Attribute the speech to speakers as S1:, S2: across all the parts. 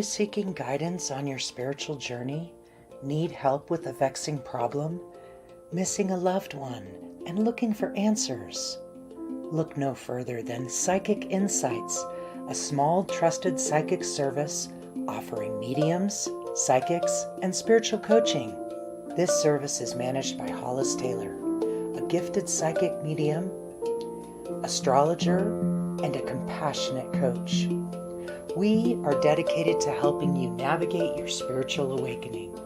S1: seeking guidance on your spiritual journey? Need help with a vexing problem? Missing a loved one and looking for answers? Look no further than Psychic Insights, a small trusted psychic service offering mediums, psychics, and spiritual coaching. This service is managed by Hollis Taylor, a gifted psychic medium, astrologer, and a compassionate coach. We are dedicated to helping you navigate your spiritual awakening.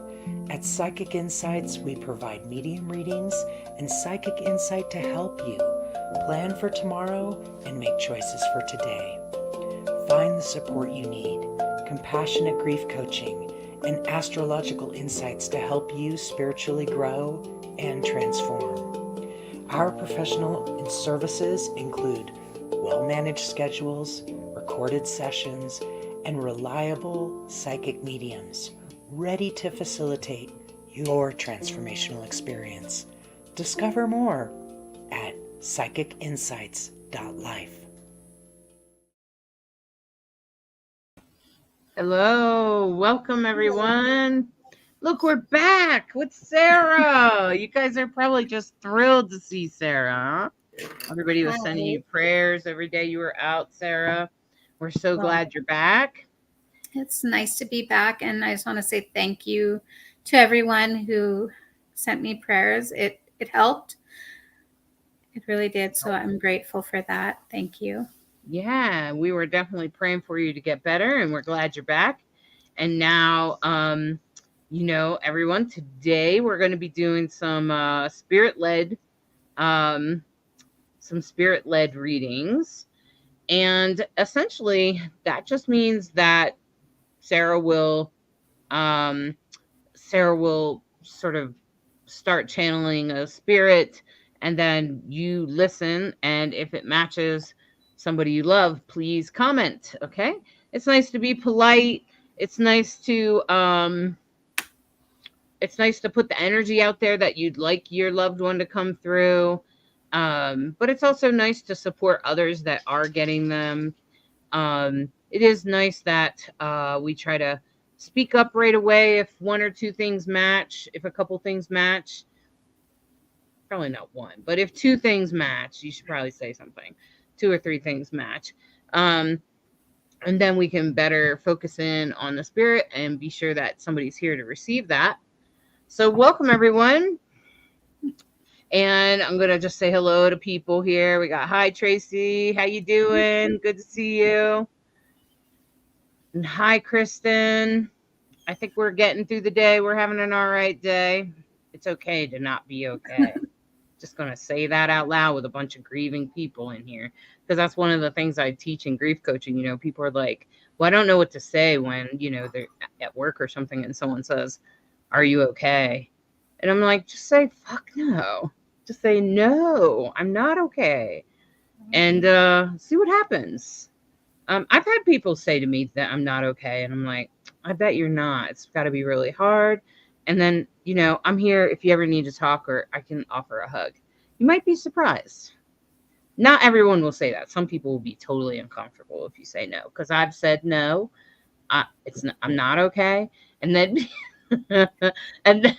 S1: At Psychic Insights, we provide medium readings and psychic insight to help you plan for tomorrow and make choices for today. Find the support you need, compassionate grief coaching, and astrological insights to help you spiritually grow and transform. Our professional services include well-managed schedules, recorded sessions, and reliable psychic mediums ready to facilitate your transformational experience. Discover more at psychicinsights.life.
S2: Hello, welcome everyone. Look, we're back with Sarah. You guys are probably just thrilled to see Sarah. Huh? Everybody was sending you prayers every day you were out, Sarah. We're so glad you're back.
S3: It's nice to be back, and I just want to say thank you to everyone who sent me prayers. It helped. It really did, so I'm grateful for that. Thank you.
S2: Yeah, we were definitely praying for you to get better, and we're glad you're back. And now, everyone, today we're going to be doing some spirit-led readings. And essentially, that just means that Sarah will sort of start channeling a spirit, and then you listen, and if it matches somebody you love, please comment. Okay, it's nice to be polite. It's nice to put the energy out there that you'd like your loved one to come through, but it's also nice to support others that are getting them. It is nice that we try to speak up right away if one or two things match. If a couple things match, probably not one, but if two things match, you should probably say something. 2 or 3 things match. And then we can better focus in on the spirit and be sure that somebody's here to receive that. So welcome, everyone. And I'm going to just say hello to people here. We got, hi, Tracy. How you doing? Good to see you. And hi, Kristen. I think we're getting through the day. We're having an all right day. It's okay to not be okay. Just going to say that out loud with a bunch of grieving people in here, because that's one of the things I teach in grief coaching. People are like, well, I don't know what to say when, they're at work or something and someone says, are you okay? And I'm like, just say, fuck no. Just say, no, I'm not okay. And see what happens. I've had people say to me that I'm not okay. And I'm like, I bet you're not. It's got to be really hard. And then, I'm here if you ever need to talk, or I can offer a hug. You might be surprised. Not everyone will say that. Some people will be totally uncomfortable if you say no, because I've said no. I'm not okay. And then, and then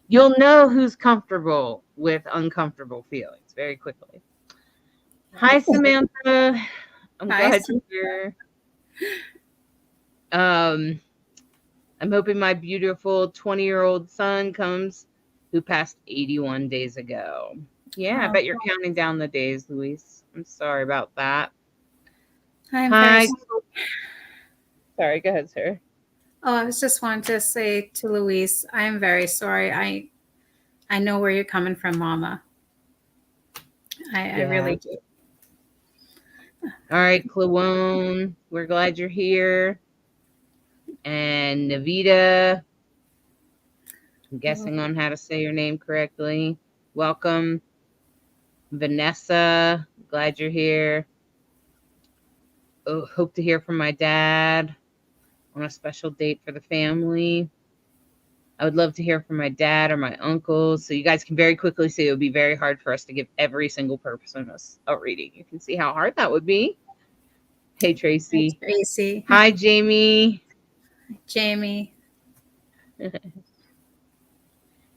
S2: you'll know who's comfortable with uncomfortable feelings very quickly. Hi, Samantha. I'm glad you're here. I'm hoping my beautiful 20-year-old son comes, who passed 81 days ago. Yeah, I bet you're counting down the days, Luis. I'm sorry about that.
S3: Hi.
S2: Sorry, go ahead, sir.
S3: Oh, I was just wanting to say to Luis, I'm very sorry. I know where you're coming from, Mama. I really do.
S2: All right, Clawone, we're glad you're here. And Navita, I'm guessing on how to say your name correctly. Welcome. Vanessa, glad you're here. Oh, hope to hear from my dad on a special date for the family. I would love to hear from my dad or my uncles. So you guys can very quickly see it would be very hard for us to give every single person a reading. You can see how hard that would be. Hey,
S3: Hi,
S2: Tracy.
S3: Tracy.
S2: Hi, Jamie.
S3: Jamie.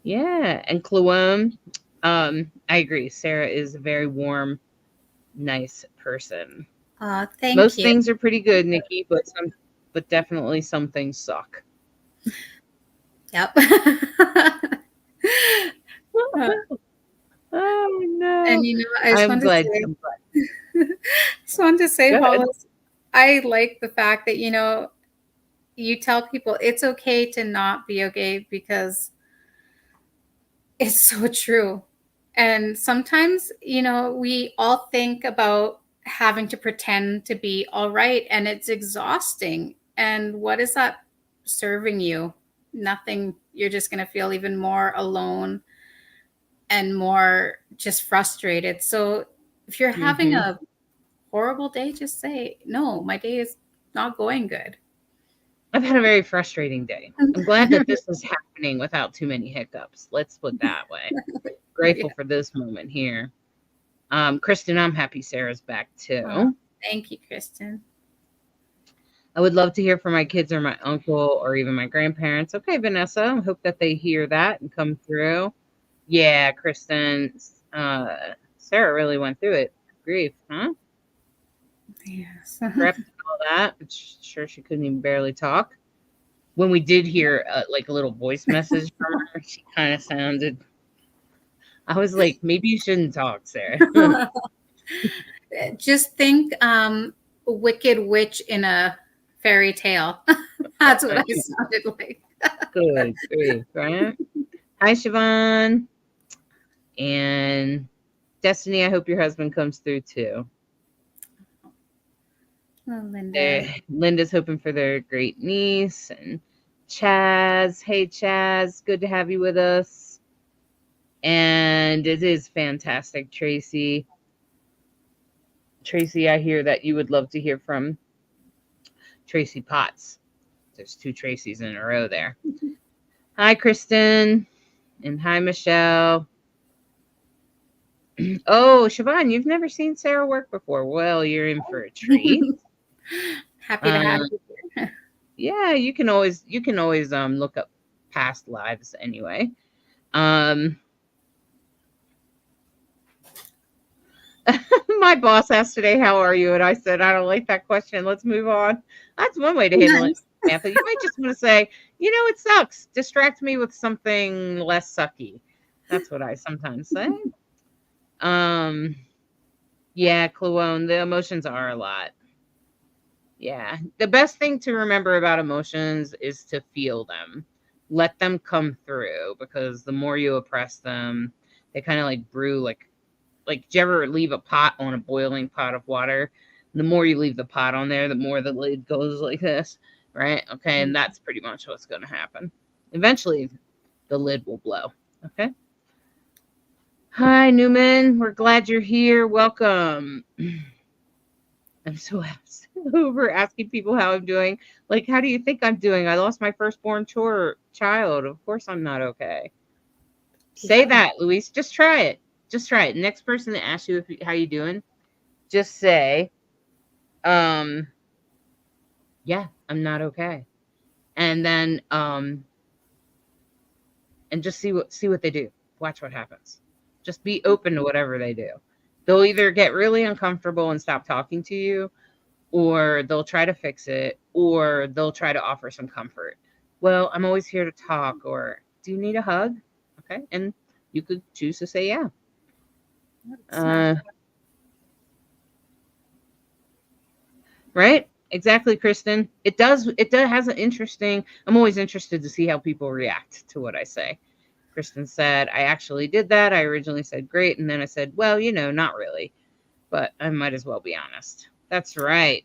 S2: Yeah, and Chloe. I agree. Sarah is a very warm, nice person.
S3: Thank
S2: Most
S3: you.
S2: things are pretty good, Nikki, but definitely some things suck.
S3: Yep. Uh,
S2: Oh
S3: and
S2: no.
S3: I just
S2: I'm
S3: wanted to
S2: glad.
S3: say,
S2: I'm glad. Good.
S3: Hollis, I like the fact that you tell people it's okay to not be okay because it's so true. And sometimes, we all think about having to pretend to be all right, and it's exhausting. And what is that serving you? Nothing. You're just going to feel even more alone and more just frustrated. So if you're having
S2: Hmm.
S3: a horrible day, just say, no, my day is not going good.
S2: I've had a very frustrating day. I'm glad that this is happening without too many hiccups. Let's put that way. Grateful
S3: Yeah.
S2: for this moment here. Kristen, I'm happy Sarah's back
S3: Uh,
S2: too.
S3: Thank you, Kristen.
S2: I would love to hear from my kids or my uncle or even my grandparents. Okay, Vanessa, I hope that they hear that and come through. Yeah, Kristen, Sarah really went through it. Grief, huh?
S3: Yes.
S2: Prepped and all that. But sure, she couldn't even barely talk. When we did hear like a little voice message from her, she kind of sounded. I was like, maybe you shouldn't talk, Sarah.
S3: Just think Wicked Witch in a fairy tale. That's what I sounded like.
S2: Good grief, right? Hi, Siobhan. And Destiny, I hope your husband comes through too.
S3: Oh, Linda.
S2: Linda's hoping for their great niece. And Chaz. Hey, Chaz. Good to have you with us. And it is fantastic, Tracy. Tracy, I hear that you would love to hear from Tracy Potts. There's two Tracys in a row there. Hi, Kristen. And hi, Michelle. Oh, Siobhan, you've never seen Sarah work before. Well, you're in for a treat.
S3: Happy to have
S2: Um,
S3: you here.
S2: yeah, you can always look up past lives anyway. Um, my boss asked today, "How are you?" And I said, "I don't like that question. Let's move on." That's one way to handle it,
S3: Nice.
S2: Samantha. You might just want to say, "It sucks. Distract me with something less sucky." That's what I sometimes say. Um, yeah, Chloe, the emotions are a lot. Yeah. The best thing to remember about emotions is to feel them. Let them come through because the more you oppress them, they kind of like brew do you ever leave a pot on a boiling pot of water? The more you leave the pot on there, the more the lid goes like this, right? Okay, and that's pretty much what's going to happen. Eventually, the lid will blow. Okay. Hi, Newman. We're glad you're here. Welcome. I'm so over asking people how I'm doing. Like, how do you think I'm doing? I lost my firstborn child. Of course, I'm not okay. Say
S3: Yeah.
S2: that, Luis. Just try it. Just try it. Next person that asks you how you doing, just say, um, yeah, I'm not okay. And then and just see what they do. Watch what happens. Just be open to whatever they do. They'll either get really uncomfortable and stop talking to you, or they'll try to fix it, or they'll try to offer some comfort. Well, I'm always here to talk, or do you need a hug? Okay. And you could choose to say yeah.
S3: Smart.
S2: Uh, right? Exactly, Kristen. It does has an interesting, I'm always interested to see how people react to what I say. Kristen said, I actually did that. I originally said great, and then I said, well, not really. But I might as well be honest. That's right.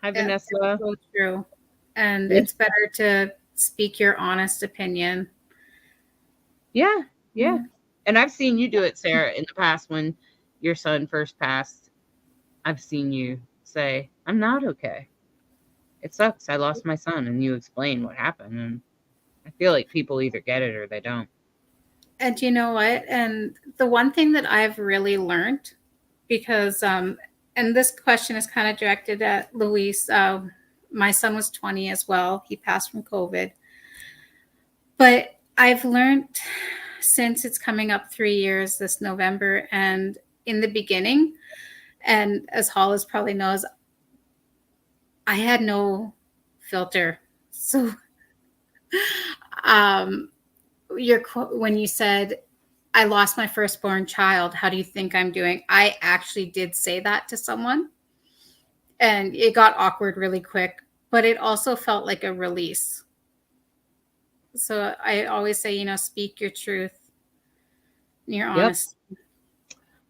S2: Hi,
S3: Yeah, it's
S2: Vanessa.
S3: so true. And
S2: Yeah.
S3: it's better to speak your honest opinion.
S2: Yeah. Yeah.
S3: Yeah.
S2: And I've seen you do it, Sarah, in the past when your son first passed. I've seen you say, I'm not okay. It sucks. I lost my son. And you explain what happened. And I feel like people either get it or they don't.
S3: And you know what? And the one thing that I've really learned, because and this question is kind of directed at Luis. My son was 20 as well. He passed from COVID. But I've learned since it's coming up 3 years this November, and in the beginning, and as Hollis probably knows, I had no filter. So when you said, I lost my firstborn child, how do you think I'm doing? I actually did say that to someone, and it got awkward really quick, but it also felt like a release. So I always say, speak your truth, your honesty.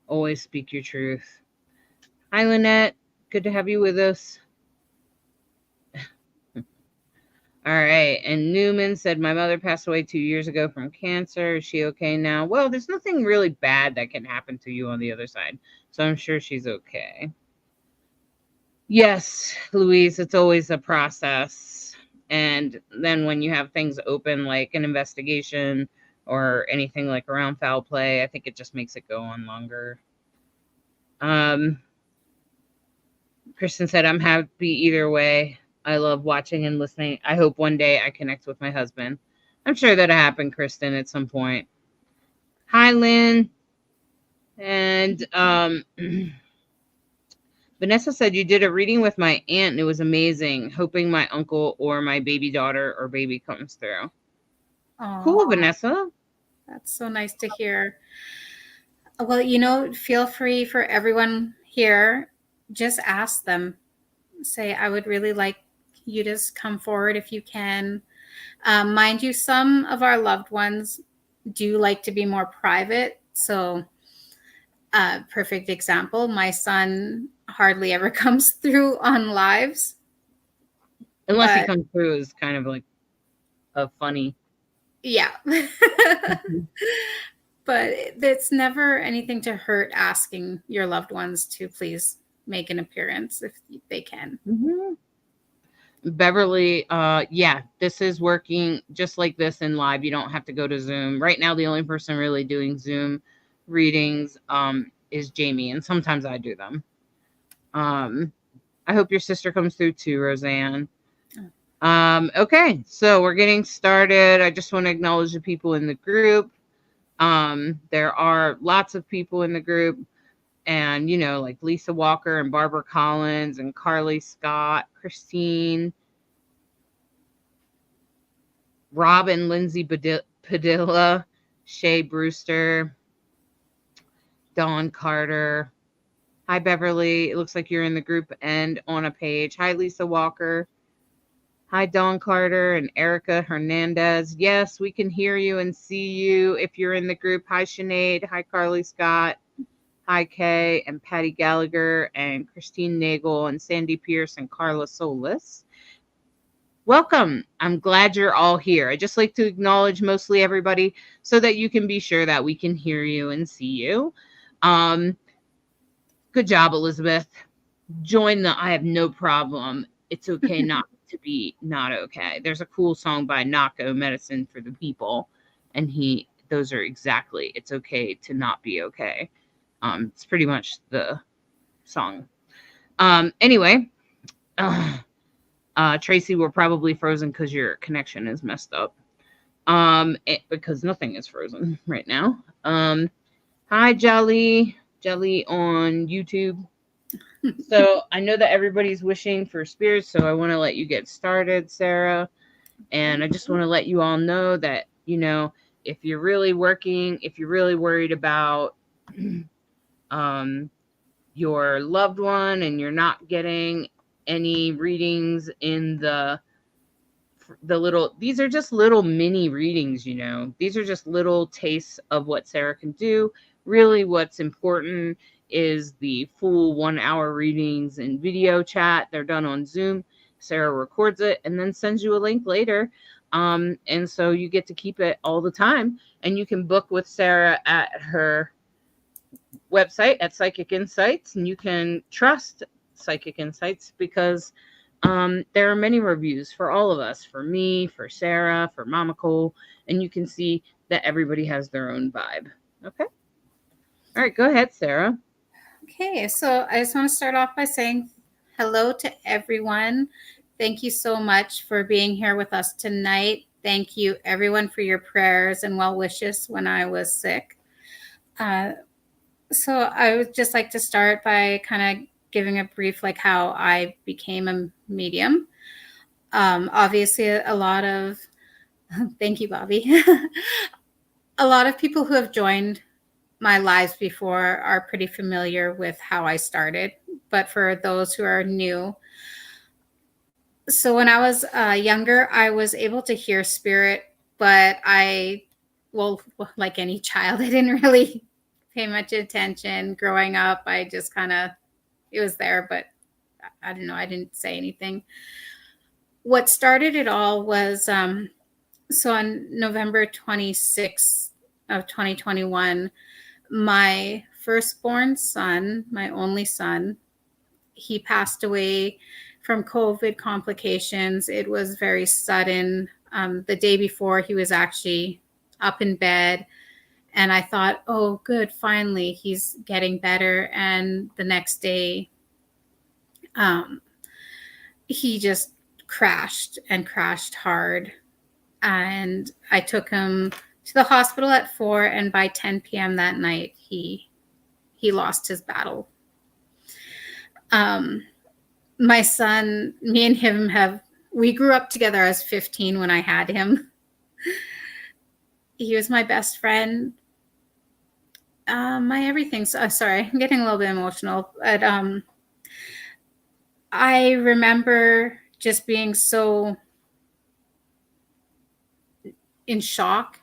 S2: Always speak your truth. Hi, Lynette. Good to have you with us. All right. And Newman said, my mother passed away 2 years ago from cancer. Is she okay now? Well, there's nothing really bad that can happen to you on the other side. So I'm sure she's okay. Yes, Louise, it's always a process. And then when you have things open, like an investigation or anything like around foul play, I think it just makes it go on longer. Kristen said, I'm happy either way. I love watching and listening. I hope one day I connect with my husband. I'm sure that'll happen, Kristen, at some point. Hi, Lynn. And Vanessa said, you did a reading with my aunt and it was amazing. Hoping my uncle or my baby daughter or baby comes through.
S3: Aww,
S2: cool, Vanessa.
S3: That's so nice to hear. Well, feel free for everyone here. Just ask them. Say, I would really like you to come forward if you can. Mind you, some of our loved ones do like to be more private. So, perfect example, my son hardly ever comes through on lives.
S2: Unless he comes through as kind of like a funny.
S3: Yeah. But it's never anything to hurt asking your loved ones to please make an appearance if they can.
S2: Mm-hmm. Beverly, yeah, this is working just like this in live. You don't have to go to Zoom. Right now, the only person really doing Zoom readings is Jamie, and sometimes I do them. I hope your sister comes through too, Roseanne. Okay, so we're getting started. I just want to acknowledge the people in the group. There are lots of people in the group, and like Lisa Walker and Barbara Collins and Carly Scott, Christine, Robin, Lindsay Padilla, Shay Brewster, Dawn Carter. Hi, Beverly. It looks like you're in the group and on a page. Hi, Lisa Walker. Hi, Dawn Carter and Erica Hernandez. Yes, we can hear you and see you if you're in the group. Hi, Sinead. Hi, Carly Scott. Hi, Kay and Patty Gallagher and Christine Nagel and Sandy Pierce and Carla Solis. Welcome. I'm glad you're all here. I just like to acknowledge mostly everybody so that you can be sure that we can hear you and see you. Good job, Elizabeth. Join the I have no problem. It's okay not to be not okay. There's a cool song by Nako, Medicine for the People, and those are exactly, it's okay to not be okay. It's pretty much the song. Anyway, Tracy, we're probably frozen because your connection is messed up. Because nothing is frozen right now. Hi, Jelly on YouTube. So I know that everybody's wishing for spirits, so I want to let you get started, Sarah. And I just want to let you all know that, if you're really worried about your loved one and you're not getting any readings in the little, these are just little mini readings, these are just little tastes of what Sarah can do. Really, what's important is the full 1 hour readings in video chat. They're done on Zoom. Sarah records it and then sends you a link later. And so you get to keep it all the time, and you can book with Sarah at her website at Psychic Insights, and you can trust Psychic Insights because there are many reviews for all of us, for me, for Sarah, for Mama Cole, and you can see that everybody has their own vibe. Okay. All right, go ahead, Sarah.
S3: Okay, so I just want to start off by saying hello to everyone. Thank you so much for being here with us tonight. Thank you, everyone, for your prayers and well wishes when I was sick. So I would just like to start by kind of giving a brief, like how I became a medium. Obviously, a lot of thank you, Bobby. A lot of people who have joined my lives before are pretty familiar with how I started. But for those who are new, so when I was younger, I was able to hear spirit, but well, like any child, I didn't really pay much attention. Growing up, I just kind of, it was there, but I don't know, I didn't say anything. What started it all was so on November 26th of 2021, my firstborn son, my only son, he passed away from COVID complications. It was very sudden. The day before, he was actually up in bed, and I thought, oh, good, finally, he's getting better. And the next day, he just crashed and crashed hard. And I took him to the hospital at 4, and by 10 p.m. that night, he lost his battle. My son, me and him we grew up together. I was 15 when I had him. He was my best friend, my everything. So, sorry, I'm getting a little bit emotional. But I remember just being so in shock.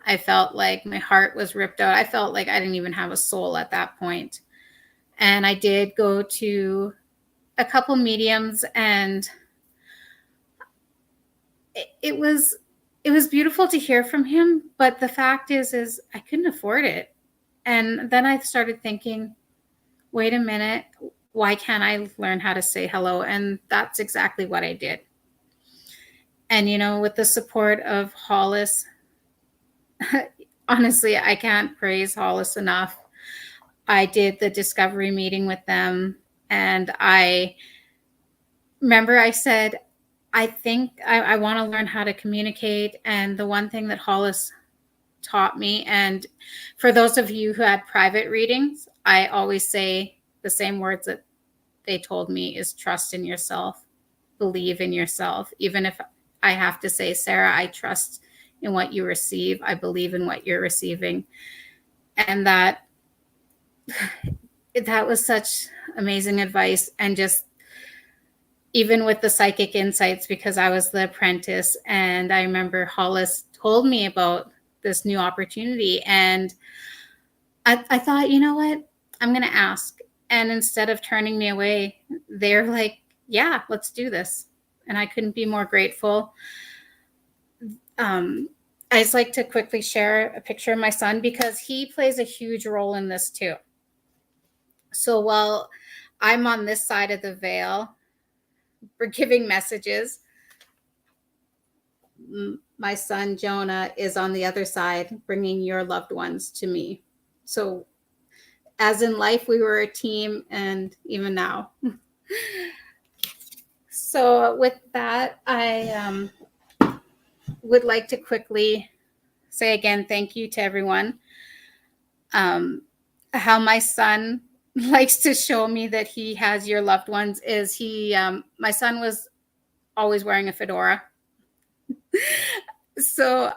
S3: I felt like my heart was ripped out. I felt like I didn't even have a soul at that point. And I did go to a couple mediums, and it was beautiful to hear from him. But the fact is I couldn't afford it. And then I started thinking, wait a minute, why can't I learn how to say hello? And that's exactly what I did. And, with the support of Hollis, honestly, I can't praise Hollis enough. I did the discovery meeting with them, and I remember I said, I think I want to learn how to communicate. And the one thing that Hollis taught me, and for those of you who had private readings, I always say the same words that they told me is trust in yourself, believe in yourself. Even if I have to say, Sarah, I trust in what you receive. I believe in what you're receiving. And that was such amazing advice. And just even with the psychic insights, because I was the apprentice, and I remember Hollis told me about this new opportunity, and I thought, you know what, I'm going to ask. And instead of turning me away, they're like, yeah, let's do this. And I couldn't be more grateful. I just like to quickly share a picture of my son, because he plays a huge role in this too. So while I'm on this side of the veil, we're giving messages, my son Jonah is on the other side, bringing your loved ones to me. So as in life, we were a team, and even now. So with that, I would like to quickly say again, thank you to everyone. How my son likes to show me that he has your loved ones is my son was always wearing a fedora. So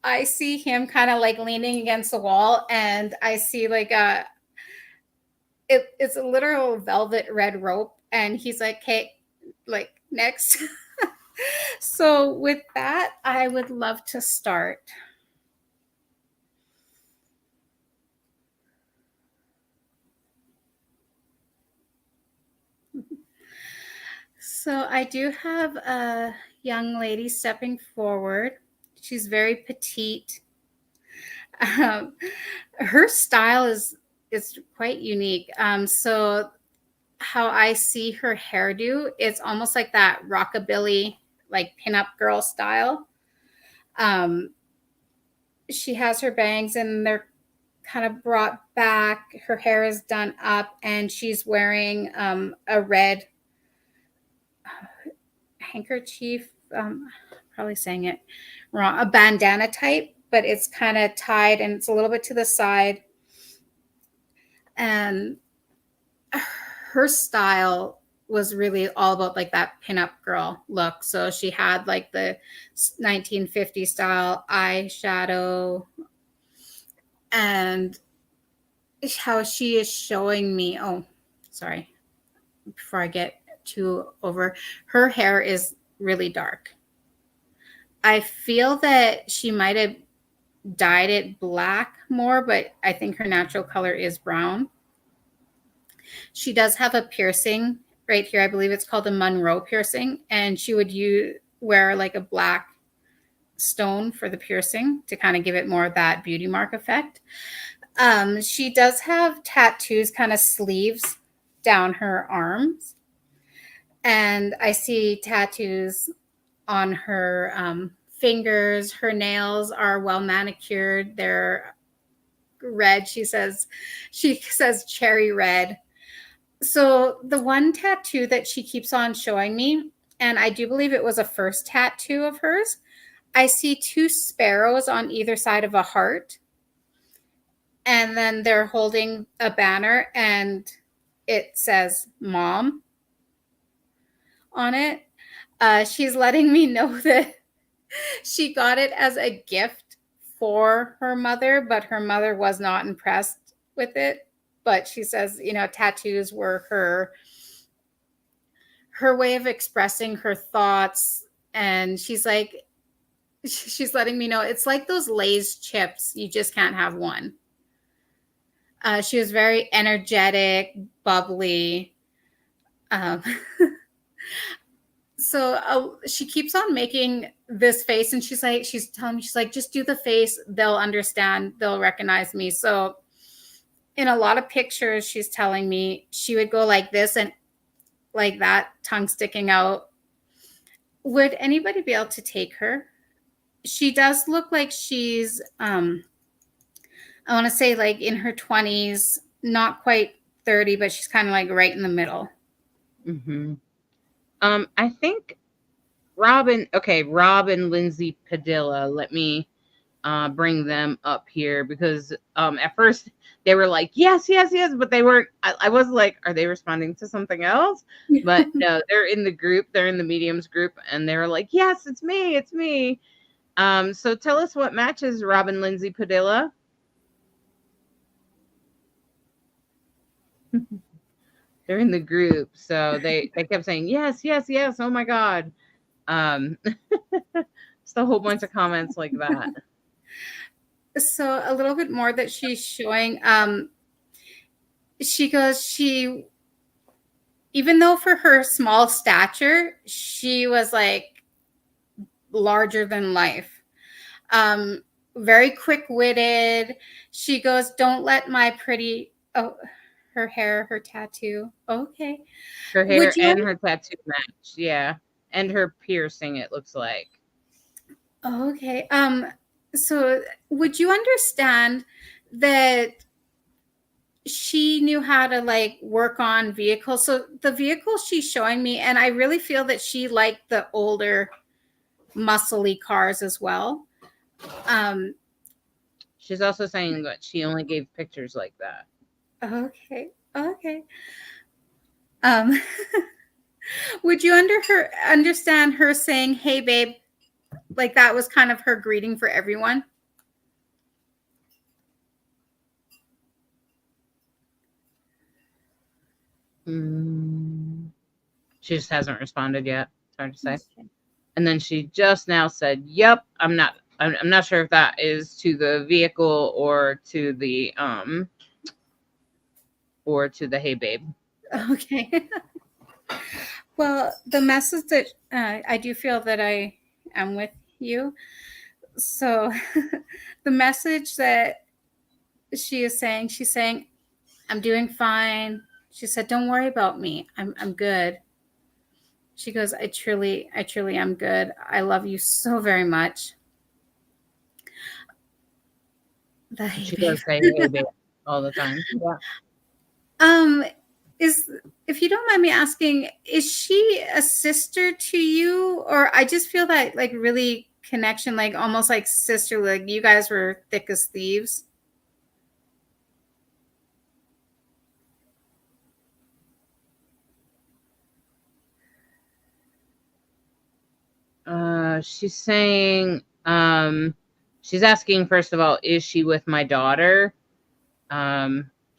S3: I see him kind of like leaning against the wall, and I see like it's a literal velvet red rope, and he's like, hey, like next. So with that, I would love to start. So I do have a young lady stepping forward. She's very petite. Her style is quite unique. So how I see her hairdo, it's almost like that rockabilly, like pinup girl style. She has her bangs, and they're kind of brought back. Her hair is done up, and she's wearing a red handkerchief. Probably saying it wrong. A bandana type, but it's kind of tied and it's a little bit to the side. And her style was really all about like that pinup girl look. So she had like the 1950 style eyeshadow, and how she is showing me. Oh, sorry. Before I get too over, her hair is really dark. I feel that she might have dyed it black more, but I think her natural color is brown. She does have a piercing right here. I believe it's called a Monroe piercing, and she would wear like a black stone for the piercing to kind of give it more of that beauty mark effect. She does have tattoos, kind of sleeves down her arms, and I see tattoos on her fingers. Her nails are well manicured. They're red. She says cherry red. So the one tattoo that she keeps on showing me, and I do believe it was a first tattoo of hers, I see two sparrows on either side of a heart, and then they're holding a banner, and it says mom on it. She's letting me know that she got it as a gift for her mother, but her mother was not impressed with it. But she says, tattoos were her way of expressing her thoughts. And she's letting me know it's like those Lay's chips. You just can't have one. She was very energetic, bubbly. So she keeps on making this face, and she's telling me, she's like, just do the face. They'll understand. They'll recognize me. So in a lot of pictures, she's telling me she would go like this and like that, tongue sticking out. Would anybody be able to take her? She does look like she's, I want to say like in her 20s, not quite 30, but she's kind of like right in the middle.
S2: Mm-hmm. I think Rob and Lindsay Padilla, let me bring them up here, because at first they were like, yes, but they weren't. I was like, are they responding to something else? But no, they're in the group, they're in the mediums group, and they were like, yes, it's me. So tell us what matches Rob and Lindsay Padilla. They're in the group, so they kept saying yes, oh my god. Just a whole bunch of comments like that.
S3: So a little bit more that she's showing. She goes, even though for her small stature, she was like larger than life. Very quick-witted. She goes, don't let my pretty, her hair, her tattoo. Okay.
S2: Her hair and her tattoo match. Yeah. And her piercing, it looks like.
S3: Okay. So would you understand that she knew how to like work on vehicles? So the vehicle she's showing me, and I really feel that she liked the older muscly cars as well.
S2: She's also saying that she only gave pictures like that.
S3: Okay. Would you understand her saying, hey babe, like that was kind of her greeting for everyone?
S2: She just hasn't responded yet. It's hard to say. Okay. And then she just now said, yep, I'm not sure if that is to the vehicle or to the hey babe.
S3: Okay. Well, the message that I do feel that I am with you. So the message that she's saying, I'm doing fine. She said, don't worry about me. I'm good. She goes, I truly am good. I love you so very much. The
S2: She
S3: baby.
S2: does say hey babe all the time. Yeah.
S3: Is if you don't mind me asking, is she a sister to you, or I just feel that like really connection, like almost like sister, like you guys were thick as thieves.
S2: She's saying, she's asking, first of all, is she with my daughter?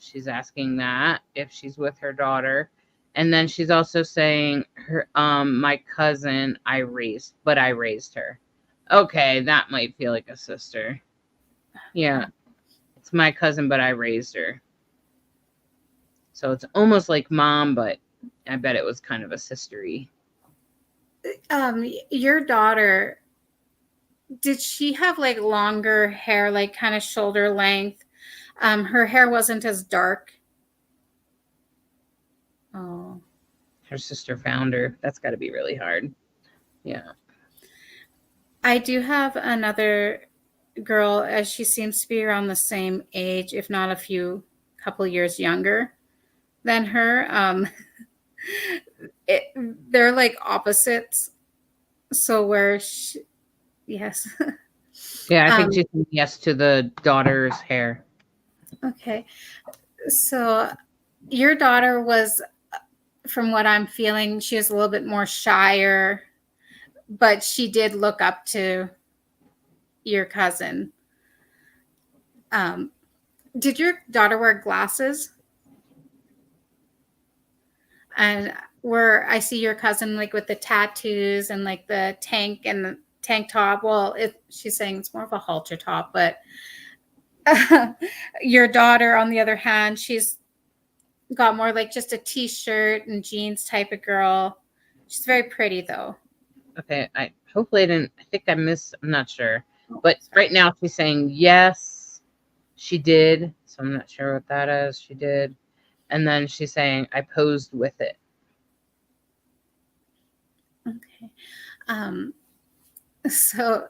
S2: She's asking that if she's with her daughter. And then she's also saying her, my cousin, I raised her. Okay, that might feel like a sister. Yeah, it's my cousin, but I raised her. So it's almost like mom, but I bet it was kind of a sistery.
S3: Your daughter, did she have like longer hair, like kind of shoulder length? Her hair wasn't as dark. Oh.
S2: Her sister found her. That's got to be really hard. Yeah.
S3: I do have another girl, as she seems to be around the same age, if not a couple years younger than her. They're like opposites. So yes.
S2: Yeah, I think she said yes to the daughter's hair.
S3: Okay. So your daughter was, from what I'm feeling, she was a little bit more shyer, but she did look up to your cousin. Did your daughter wear glasses? And where I see your cousin like with the tattoos and like the tank and the tank top. Well, she's saying it's more of a halter top, but your daughter, on the other hand, she's got more like just a t-shirt and jeans type of girl. She's very pretty though.
S2: Okay, hopefully I didn't. I think I'm not sure. But right now she's saying yes, she did. So I'm not sure what that is. She did. And then she's saying I posed with it.
S3: Okay. So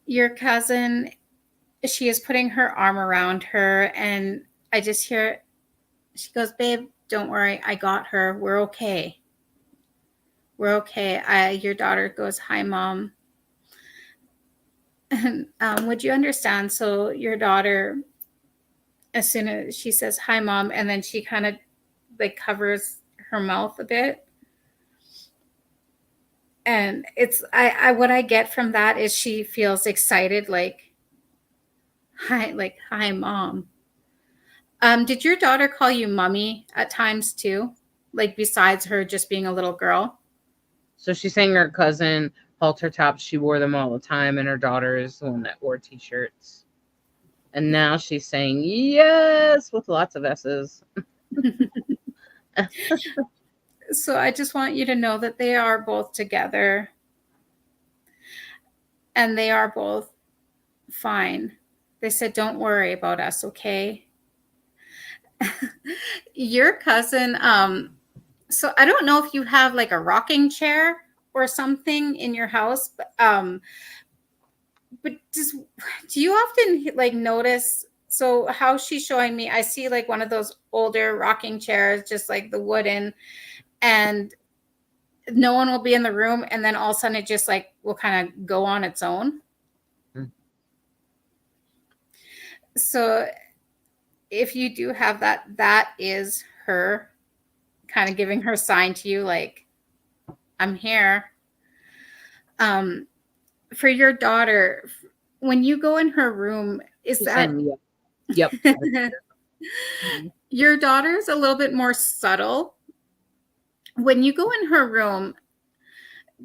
S3: your cousin, she is putting her arm around her, and I just hear, she goes, babe, don't worry, I got her. We're okay. We're okay. Your daughter goes, hi, mom. And would you understand? So your daughter, as soon as she says, hi, mom, and then she kind of like covers her mouth a bit. And it's, what I get from that is she feels excited, like, hi, mom. Did your daughter call you mommy at times too? Like besides her just being a little girl?
S2: So she's saying her cousin halter tops, she wore them all the time, and her daughter is the one that wore t-shirts. And now she's saying yes with lots of S's.
S3: So I just want you to know that they are both together and they are both fine. They said, don't worry about us, okay? Your cousin, so I don't know if you have like a rocking chair or something in your house, but do you often like notice, so how she's showing me, I see like one of those older rocking chairs, just like the wooden, and no one will be in the room, and then all of a sudden it just like will kind of go on its own. So if you do have that, that is her kind of giving her sign to you, like, I'm here. For your daughter, when you go in her room, is
S2: She's
S3: that
S2: saying, yep.
S3: your daughter's a little bit more subtle? When you go in her room,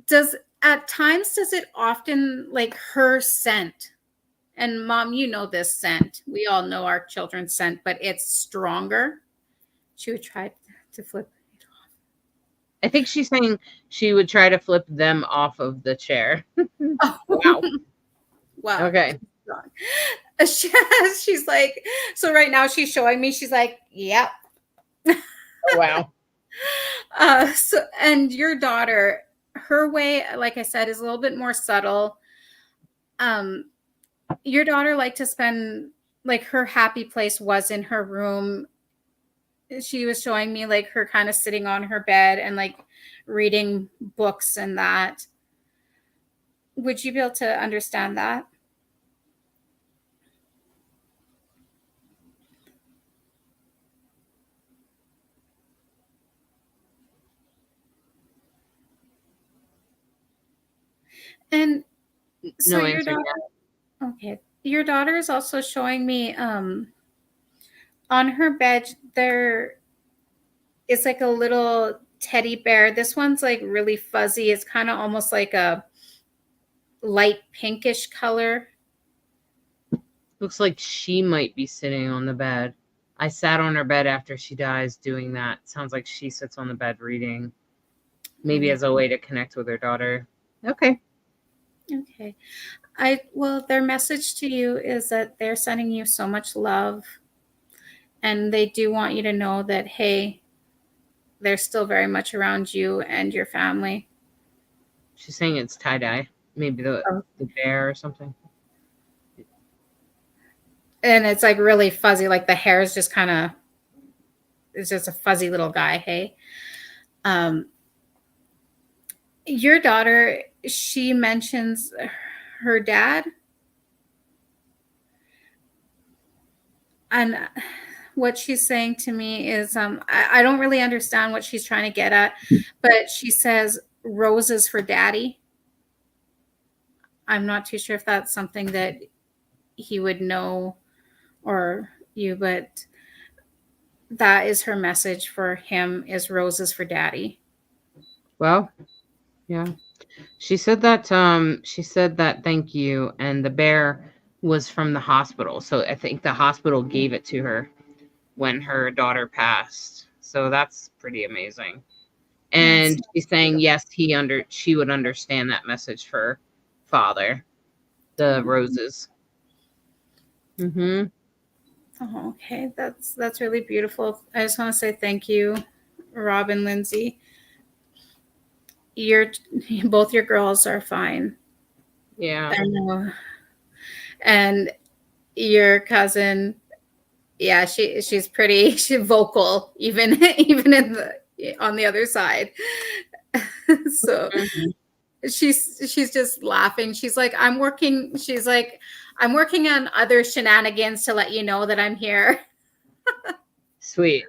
S3: does it often like her scent? And mom, you know this scent. We all know our children's scent, but it's stronger. She would try to flip it off.
S2: I think she's saying she would try to flip them off of the chair.
S3: Oh.
S2: Wow.
S3: Wow.
S2: Okay.
S3: She's like, so right now she's showing me, she's like, yep.
S2: Oh, wow.
S3: So, and your daughter, her way, like I said, is a little bit more subtle. Your daughter liked to spend like her happy place was in her room. She was showing me like her kind of sitting on her bed and like reading books and that. Would you be able to understand that? And so
S2: No
S3: your
S2: answer
S3: daughter,
S2: yet.
S3: okay, your daughter is also showing me on her bed there is like a little teddy bear. This one's like really fuzzy. It's kind of almost like a light pinkish color.
S2: Looks like she might be sitting on the bed. I sat on her bed after she dies doing that. Sounds like she sits on the bed reading. Maybe as a way to connect with her daughter. Okay.
S3: Okay. Well, their message to you is that they're sending you so much love, and they do want you to know that, hey, they're still very much around you and your family.
S2: She's saying it's tie-dye. Maybe the bear or something.
S3: And it's like really fuzzy, like the hair is just kind of, it's just a fuzzy little guy. Hey, your daughter, she mentions her dad, and what she's saying to me is, I don't really understand what she's trying to get at, but she says roses for daddy. I'm not too sure if that's something that he would know or you, but that is her message for him, is roses for daddy.
S2: Well, yeah. She said that thank you, and the bear was from the hospital. So I think the hospital gave it to her when her daughter passed. So that's pretty amazing. And she's saying yes, she would understand that message for father. The roses. Mm-hmm.
S3: Oh, okay, that's really beautiful. I just want to say thank you, Rob and Lindsay. Your both your girls are fine.
S2: Yeah.
S3: I know. And your cousin, yeah, she's pretty she's vocal, even even in the on the other side. So
S2: Mm-hmm.
S3: she's just laughing. She's like, I'm working on other shenanigans to let you know that I'm here.
S2: Sweet.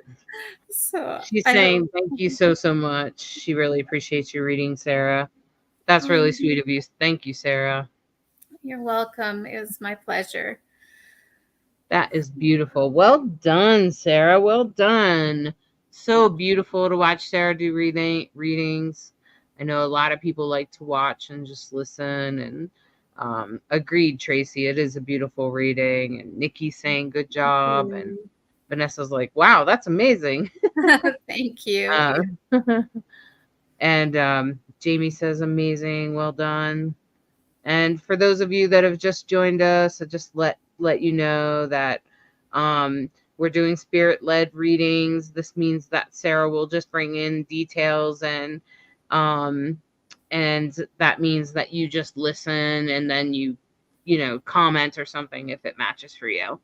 S3: So
S2: She's
S3: I hope,
S2: saying thank you so much. She really appreciates your reading, Sarah. That's really sweet of you. Thank you, Sarah.
S3: you're welcome. It was my pleasure.
S2: That is beautiful. Well done, Sarah. Well done. So beautiful to watch Sarah do readings. I know a lot of people like to watch and just listen. And agreed, Tracy. It is a beautiful reading. And Nikki's saying good job. And Vanessa's like, wow, that's amazing.
S3: Thank you.
S2: And Jamie says amazing. Well done. And for those of you that have just joined us, I just let you know that we're doing spirit-led readings. This means that Sarah will just bring in details, and that means that you just listen and then you comment or something if it matches for you.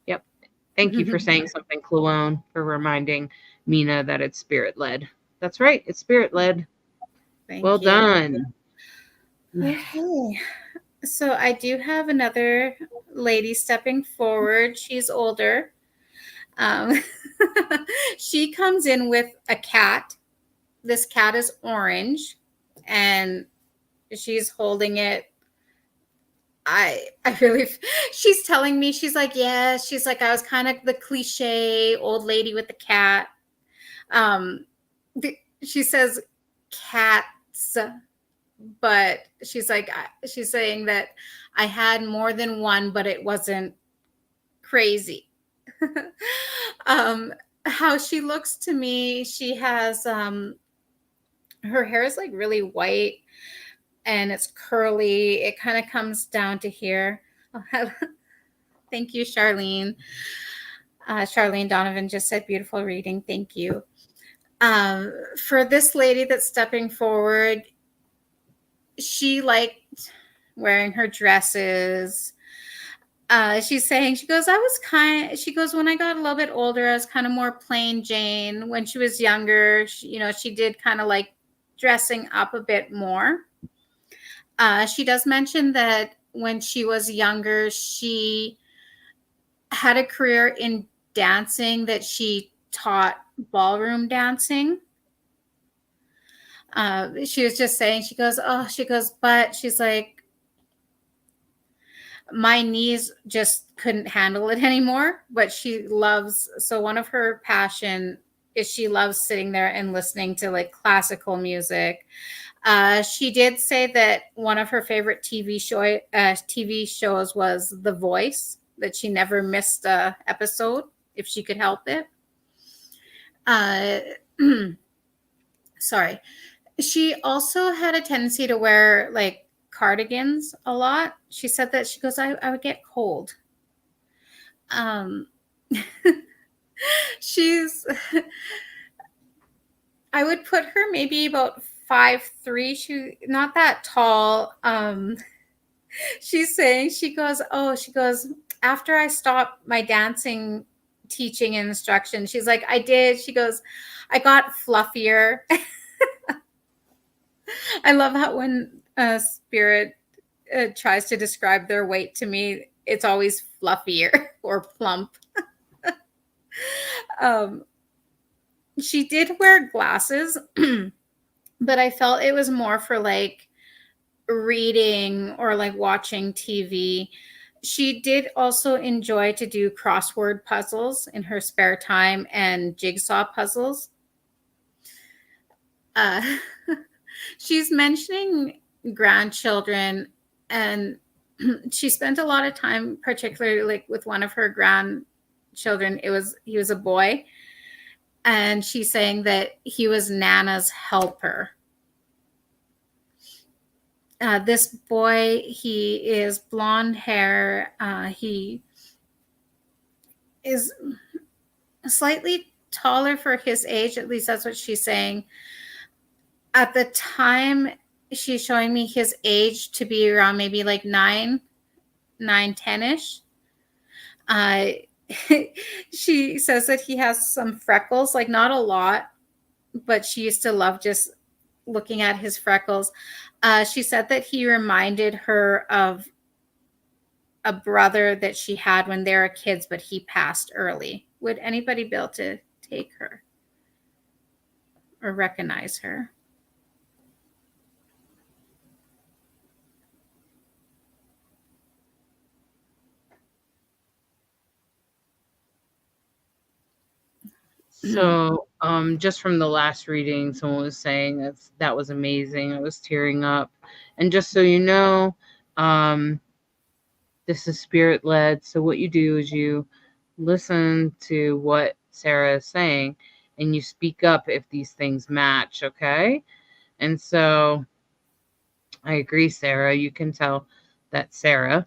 S2: Yep. Thank you for saying something, Cologne, for reminding Mina that it's spirit-led. That's right. It's spirit-led. Well done.
S3: Okay. So I do have another lady stepping forward. She's older. Um, she comes in with a cat. This cat is orange, and she's holding it. I really, she's telling me, she's like, yeah, she's like, I was kind of the cliche old lady with the cat. Um, she says cats, but she's like, she's saying that I had more than one, but it wasn't crazy. How she looks to me, she has her hair is like really white and it's curly. It kind of comes down to here. Thank you, Charlene. Charlene Donovan just said beautiful reading. Thank you. For this lady that's stepping forward, she liked wearing her dresses. She's saying, she goes, I was she goes, when I got a little bit older, I was kind of more plain Jane. When she was younger, she did kind of like dressing up a bit more. She does mention that when she was younger, she had a career in dancing, that she taught ballroom dancing. She was just saying, but she's like, my knees just couldn't handle it anymore. But so one of her passion is she loves sitting there and listening to like classical music. She did say that one of her favorite TV shows was The Voice, that she never missed a episode if she could help it. Sorry. She also had a tendency to wear like cardigans a lot. She said that she goes, I would get cold. She's, I would put her maybe about 5'3". She not that tall. She's saying, she goes, after I stopped my dancing teaching and instruction, she's like, she goes, I got fluffier. I love how when Spirit tries to describe their weight to me, it's always fluffier or plump. She did wear glasses, but I felt it was more for like reading or like watching TV. She did also enjoy to do crossword puzzles in her spare time and jigsaw puzzles. She's mentioning grandchildren, and she spent a lot of time, particularly like with one of her grandchildren. He was a boy, and she's saying that he was Nana's helper. This boy, he is blonde hair. He is slightly taller for his age. At least that's what she's saying. At the time, she's showing me his age to be around maybe like 10-ish. She says that he has some freckles, like not a lot, but she used to love just looking at his freckles. She said that he reminded her of a brother that she had when they were kids, but he passed early. Would anybody be able to take her or recognize her?
S2: So, just from the last reading, someone was saying that was amazing. I was tearing up. And just so you know, this is spirit led. So what you do is you listen to what Sarah is saying, and you speak up if these things match. Okay. And so I agree, Sarah. You can tell that Sarah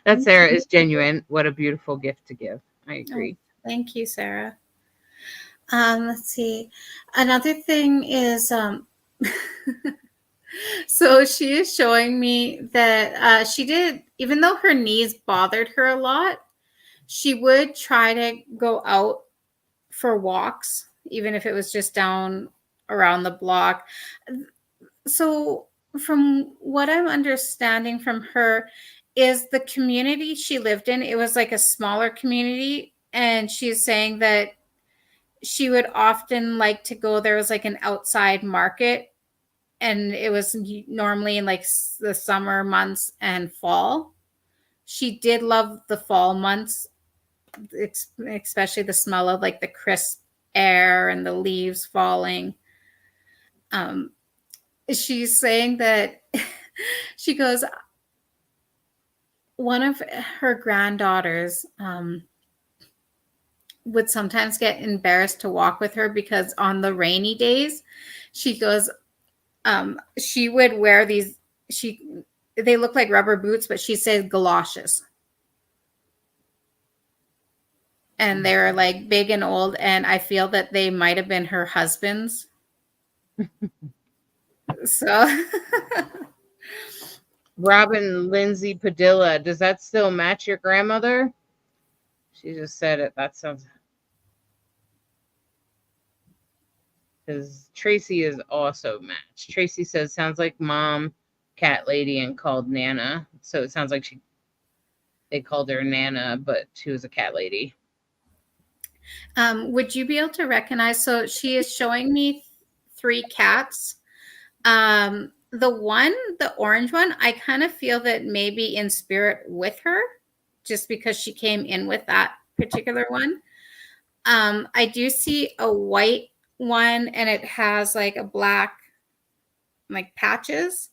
S2: is genuine. What a beautiful gift to give. I agree.
S3: Thank you, Sarah. Let's see. Another thing is, so she is showing me that she did, even though her knees bothered her a lot, she would try to go out for walks, even if it was just down around the block. So from what I'm understanding from her is the community she lived in, it was like a smaller community. And she's saying that she would often like to go, there was like an outside market, and it was normally in like the summer months and fall. She did love the fall months, especially the smell of like the crisp air and the leaves falling. She's saying that she goes, one of her granddaughters would sometimes get embarrassed to walk with her because on the rainy days, she goes, she would wear these, they look like rubber boots, but she said galoshes. And they're like big and old, and I feel that they might have been her husband's. So
S2: Robin Lindsay Padilla, does that still match your grandmother? She just said it. That sounds. Because Tracy is also matched. Tracy says, sounds like mom, cat lady, and called Nana. So it sounds like they called her Nana, but she was a cat lady.
S3: Would you be able to recognize? So she is showing me 3 cats. The orange one, I kind of feel that maybe in spirit with her, just because she came in with that particular one. I do see a white one, and it has like a black, like patches.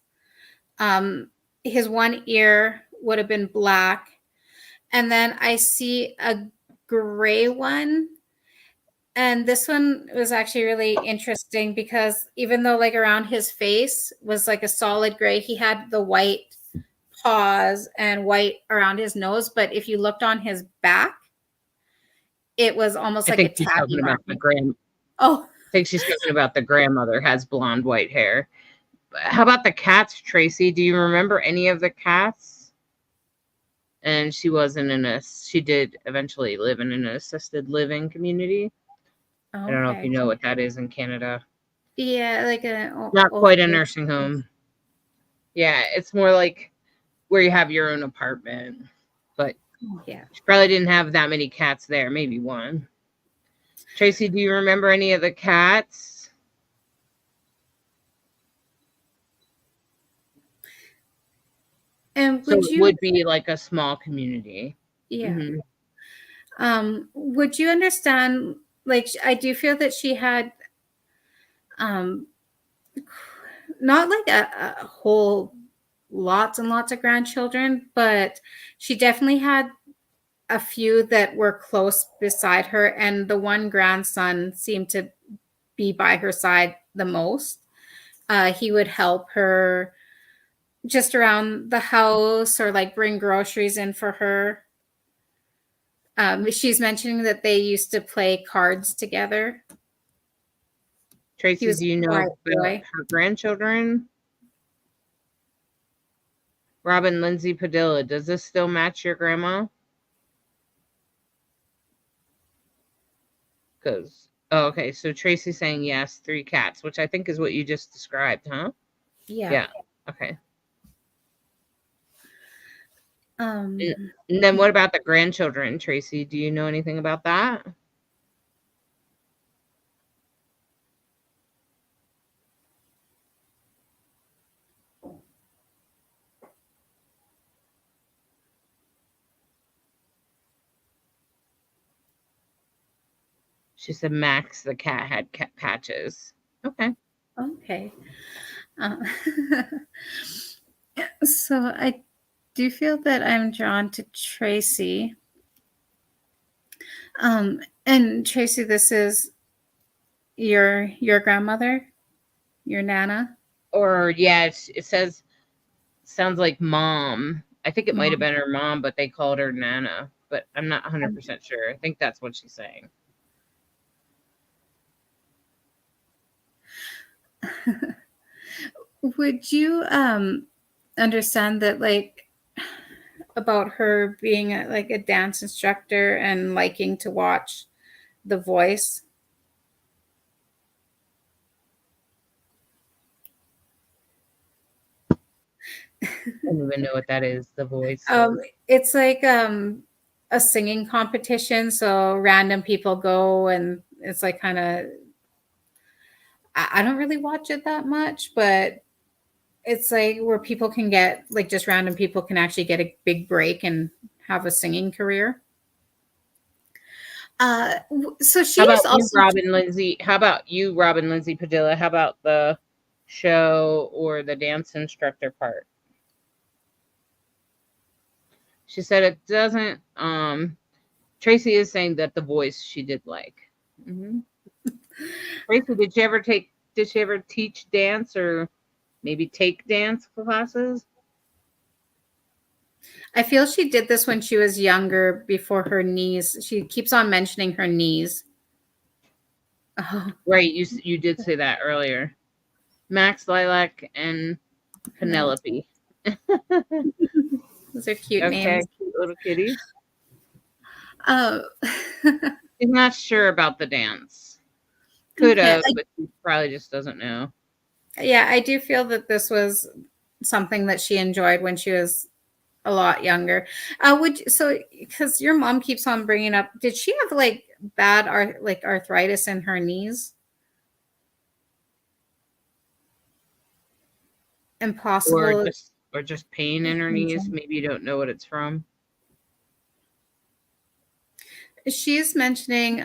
S3: His one ear would have been black. And then I see a gray one. And this one was actually really interesting because even though like around his face was like a solid gray, he had the white paws and white around his nose. But if you looked on his back, it was almost
S2: I
S3: like a
S2: think she's
S3: tabby
S2: talking about
S3: marking. Oh,
S2: I think she's talking about the grandmother has blonde white hair. How about the cats, Tracy? Do you remember any of the cats? And she wasn't she did eventually live in an assisted living community. I don't know if you know what that is in Canada.
S3: Yeah, like
S2: not quite a nursing home. Yeah, it's more like where you have your own apartment. But
S3: yeah,
S2: she probably didn't have that many cats there, maybe one. Tracy, do you remember any of the cats?
S3: And
S2: So it would be like a small community.
S3: Yeah. Would you understand? Like, I do feel that she had, not like a whole lots and lots of grandchildren, but she definitely had a few that were close beside her, and the one grandson seemed to be by her side the most. He would help her just around the house or like bring groceries in for her. She's mentioning that they used to play cards together.
S2: Tracy, do you know about her grandchildren? Robin Lindsay Padilla, does this still match your grandma? Because, okay, so Tracy's saying yes, 3 cats, which I think is what you just described, huh? Yeah. Okay. And then what about the grandchildren, Tracy? Do you know anything about that? She said Max the cat had cat patches. Okay.
S3: So I do feel that I'm drawn to Tracy. And Tracy, this is your grandmother, your Nana?
S2: Or yeah, it says sounds like mom. I think it might have been her mom, but they called her Nana. But I'm not 100% sure. I think that's what she's saying.
S3: Would you understand that, like, about her being like a dance instructor and liking to watch The Voice?
S2: I don't even know what that is, The Voice.
S3: It's like a singing competition, so random people go, and it's like kind of, I don't really watch it that much, but it's like where people can get, like, just random people can actually get a big break and have a singing career. So she is also
S2: Robin Lindsay. How about you, Robin Lindsay Padilla? How about the show or the dance instructor part? She said it doesn't. Tracy is saying that The Voice she did like. Tracy, did she ever teach dance or maybe take dance classes?
S3: I feel she did this when she was younger, before her knees. She keeps on mentioning her knees.
S2: Oh. Right, you did say that earlier. Max, Lilac, and Penelope.
S3: Those are cute
S2: Okay,
S3: names.
S2: cute little kitty.
S3: Uh,
S2: She's not sure about the dance. Could
S3: okay.
S2: have, but she probably just doesn't know.
S3: Yeah, I do feel that this was something that she enjoyed when she was a lot younger. Because your mom keeps on bringing up, did she have like bad arthritis in her knees? Impossible.
S2: Or just pain in her knees. Maybe you don't know what it's from.
S3: She's mentioning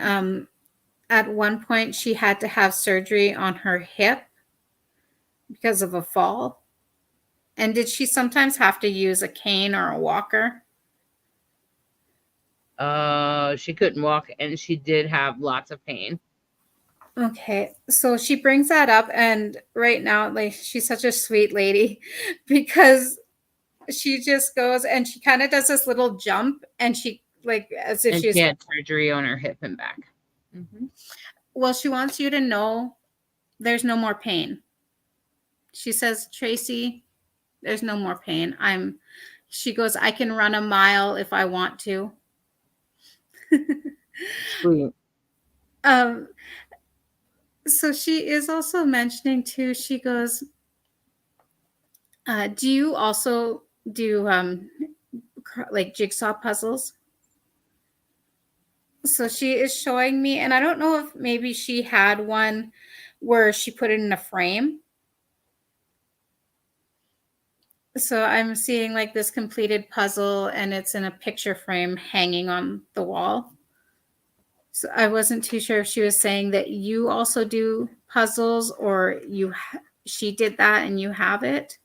S3: at one point she had to have surgery on her hip because of a fall. And did she sometimes have to use a cane or a walker?
S2: She couldn't walk, and she did have lots of pain.
S3: Okay, so she brings that up, and right now, like, she's such a sweet lady because she just goes and she kind of does this little jump, and she like as if
S2: And
S3: she's
S2: she had surgery on her hip and back.
S3: well, she wants you to know there's no more pain. She says, Tracy, there's no more pain. She goes, I can run a mile if I want to.
S2: Sweet.
S3: So she is also mentioning too, she goes, do you also do like jigsaw puzzles? So she is showing me, and I don't know if maybe she had one where she put it in a frame. So I'm seeing like this completed puzzle, and it's in a picture frame hanging on the wall. So I wasn't too sure if she was saying that you also do puzzles, or she did that and you have it.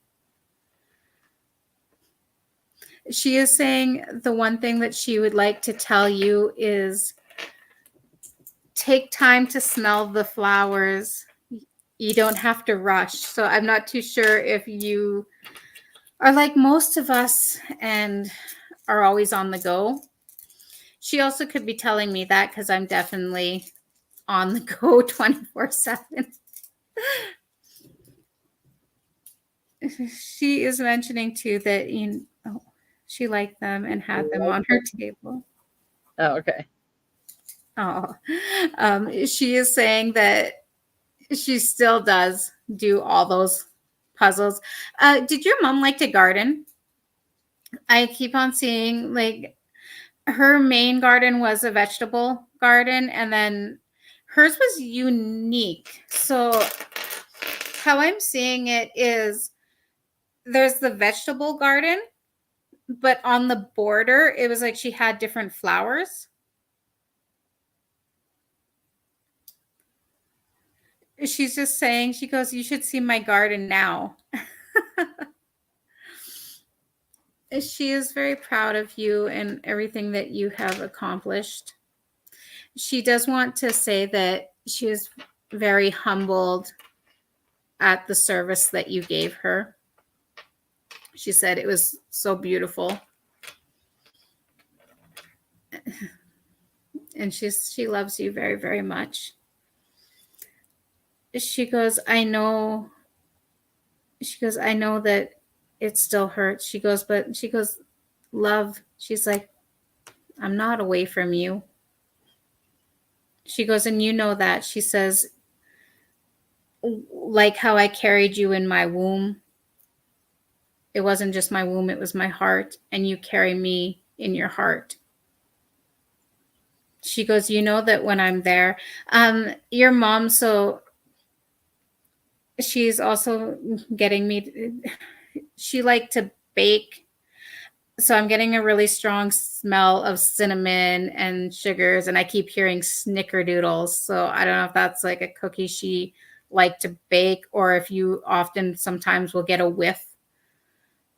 S3: She is saying the one thing that she would like to tell you is take time to smell the flowers. You don't have to rush. So I'm not too sure if you are like most of us and are always on the go. She also could be telling me that because I'm definitely on the go 24/7. She is mentioning too that she liked them and had them on her table.
S2: Oh, okay.
S3: Oh, she is saying that she still does do all those puzzles. Did your mom like to garden? I keep on seeing like her main garden was a vegetable garden, and then hers was unique. So how I'm seeing it is there's the vegetable garden, but on the border, it was like she had different flowers. She's just saying, she goes, you should see my garden now. She is very proud of you and everything that you have accomplished. She does want to say that she is very humbled at the service that you gave her. She said it was so beautiful. And she loves you very, very much. She goes, I know that it still hurts. She goes, love, she's like, I'm not away from you. She goes, and you know that. She says, like how I carried you in my womb. It wasn't just my womb, it was my heart, and you carry me in your heart. She goes, you know that when I'm there. Your mom, so she's also getting me, she liked to bake. So I'm getting a really strong smell of cinnamon and sugars, and I keep hearing snickerdoodles. So I don't know if that's like a cookie she liked to bake, or if you often sometimes will get a whiff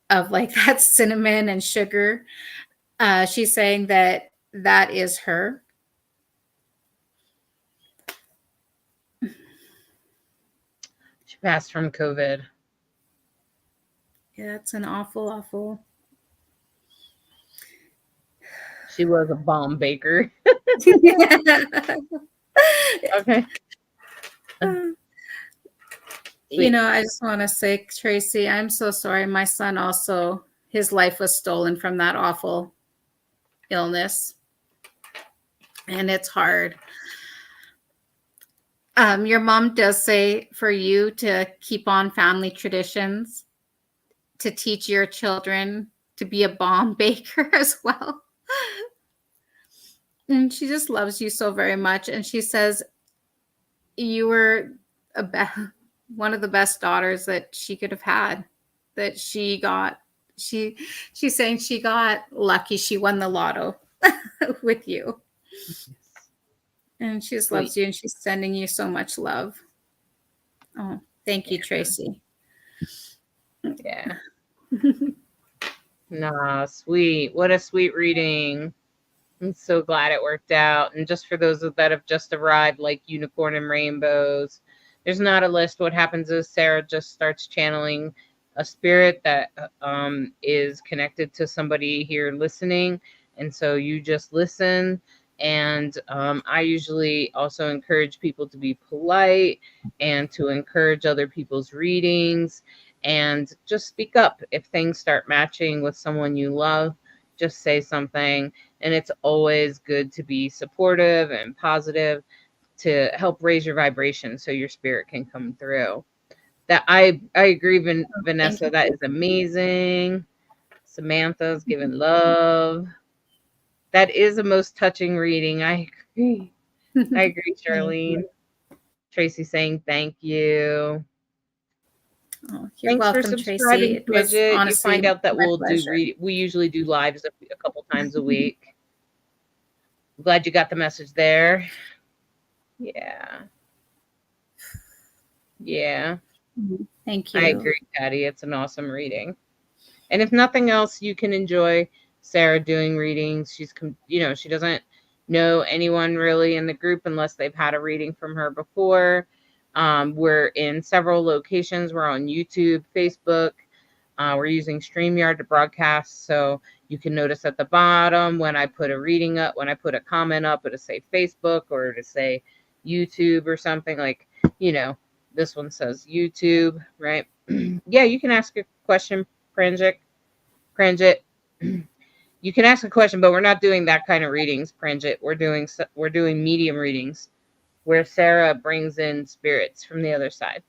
S3: of like that cinnamon and sugar. She's saying that is her.
S2: She passed from COVID.
S3: Yeah, it's an awful.
S2: She was a bomb baker. Okay. Sweet.
S3: I just want to say, Tracy, I'm so sorry. My son also, his life was stolen from that awful illness, and it's hard. Your mom does say for you to keep on family traditions, to teach your children to be a bomb baker as well. And she just loves you so very much. And she says you were one of the best daughters that she could have had, that she got. She's saying she got lucky. She won the lotto with you. And she just
S2: Sweet.
S3: loves you, and she's sending you so much love. Oh, thank you, Tracy.
S2: Yeah. Nah, sweet. What a sweet reading. I'm so glad it worked out. And just for those that have just arrived, like Unicorn and Rainbows, there's not a list. What happens is Sarah just starts channeling a spirit that is connected to somebody here listening. And so you just listen. And I usually also encourage people to be polite and to encourage other people's readings and just speak up. If things start matching with someone you love, just say something. And it's always good to be supportive and positive to help raise your vibration so your spirit can come through. That I agree, Vanessa, that is amazing. Samantha's giving love. That is a most touching reading. I agree. I agree, Charlene. Tracy saying thank you.
S3: Oh, you're
S2: Thanks for
S3: welcome, Tracy.
S2: subscribing,
S3: It was
S2: Bridget. You
S3: honestly
S2: find out that
S3: my
S2: we'll
S3: pleasure.
S2: we usually do lives a couple times a week. I'm glad you got the message there. Yeah. Yeah.
S3: Thank you.
S2: I agree, Patty. It's an awesome reading. And if nothing else, you can enjoy Sarah doing readings. She's, she doesn't know anyone really in the group unless they've had a reading from her before. We're in several locations. We're on YouTube, Facebook. We're using StreamYard to broadcast. So you can notice at the bottom when I put a reading up, when I put a comment up, it'll say Facebook or to say YouTube or something like, this one says YouTube, right? Yeah, you can ask a question, Pranjit. You can ask a question, but we're not doing that kind of readings, Pranjit. We're doing medium readings where Sarah brings in spirits from the other side.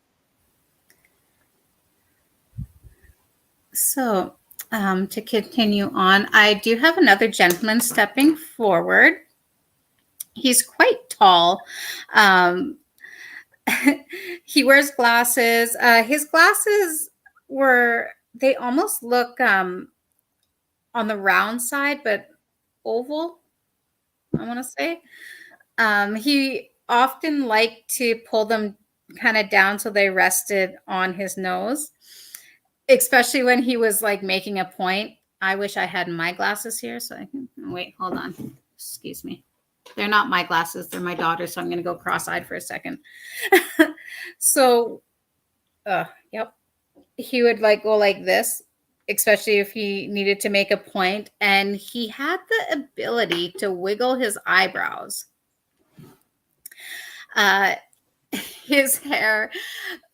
S3: So, to continue on, I do have another gentleman stepping forward. He's quite tall. He wears glasses. His glasses they almost look on the round side, but oval, I want to say. He often liked to pull them kind of down so they rested on his nose, especially when he was like making a point. I wish I had my glasses here so I can wait. Hold on. Excuse me. They're not my glasses. They're my daughter's. So I'm going to go cross-eyed for a second. So, yep. He would like go like this, especially if he needed to make a point. And he had the ability to wiggle his eyebrows. His hair,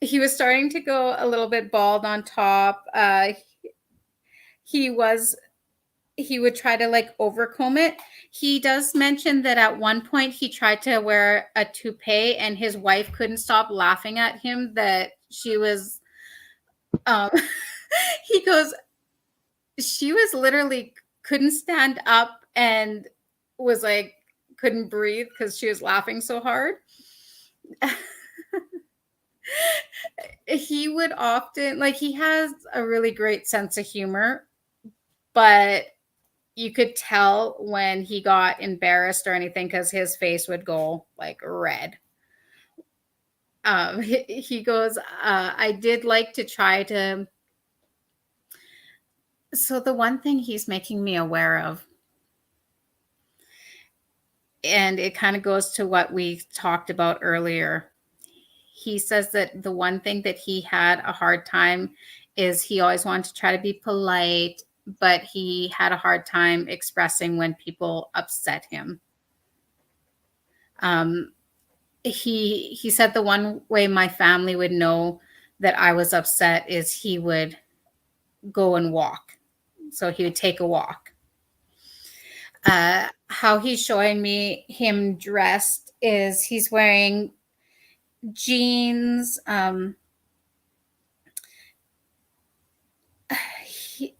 S3: he was starting to go a little bit bald on top. He would try to like overcomb it. He does mention that at one point he tried to wear a toupee and his wife couldn't stop laughing at him that she was he goes, she was literally couldn't stand up and was like couldn't breathe because she was laughing so hard. He would often he has a really great sense of humor, but you could tell when he got embarrassed or anything because his face would go like red. He goes, I did like to try to. So the one thing he's making me aware of, and it kind of goes to what we talked about earlier. He says that the one thing that he had a hard time is he always wanted to try to be polite, but he had a hard time expressing when people upset him. He said the one way my family would know that I was upset is he would go and walk. So he would take a walk. How he's showing me him dressed is he's wearing jeans. He,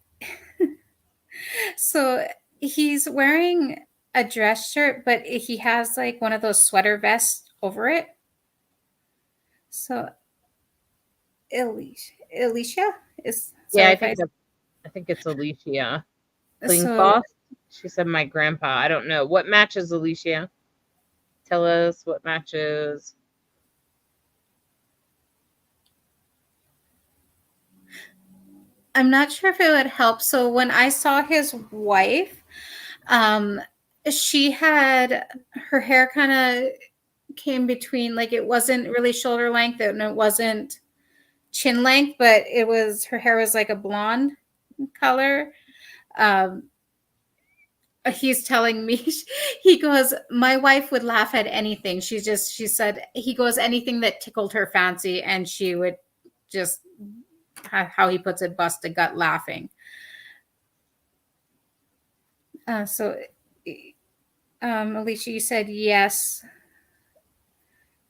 S3: so he's wearing a dress shirt, but he has like one of those sweater vests over it. So Alicia is
S2: Yeah,
S3: sorry
S2: I think it's Alicia.
S3: so
S2: Klingcloth. She said my grandpa. I don't know. What matches, Alicia? Tell us what matches.
S3: I'm not sure if it would help. So when I saw his wife, she had her hair kind of came between, like it wasn't really shoulder length and it wasn't chin length, but it was her hair was like a blonde color. Um, he's telling me, he goes, my wife would laugh at anything. She said, he goes, anything that tickled her fancy, and she would just, how he puts it, bust a gut laughing. So Alicia, you said yes.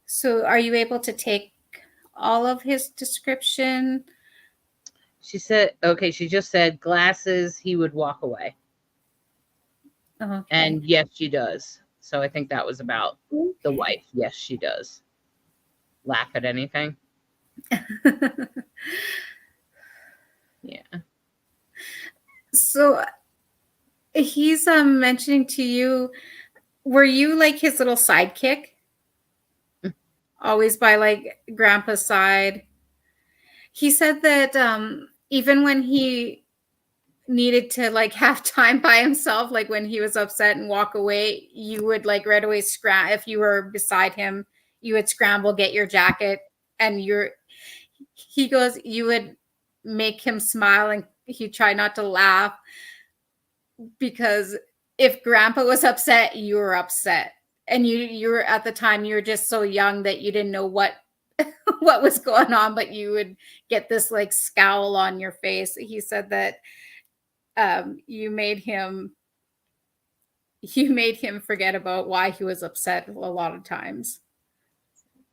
S3: So are you able to take all of his description?
S2: She said, okay, she just said glasses, he would walk away.
S3: Okay.
S2: And yes, she does. So I think that was about the wife. Yes, she does. Laugh at anything. Yeah.
S3: So he's mentioning to you, were you like his little sidekick? Always by like grandpa's side? He said that even when he needed to like have time by himself, like when he was upset and walk away, you would like right away scramble. If you were beside him, you would scramble, get your jacket, and he goes, you would make him smile and he'd try not to laugh, because if grandpa was upset, you were upset. And you were, at the time, you were just so young that you didn't know what what was going on, but you would get this like scowl on your face. He said that you made him forget about why he was upset a lot of times.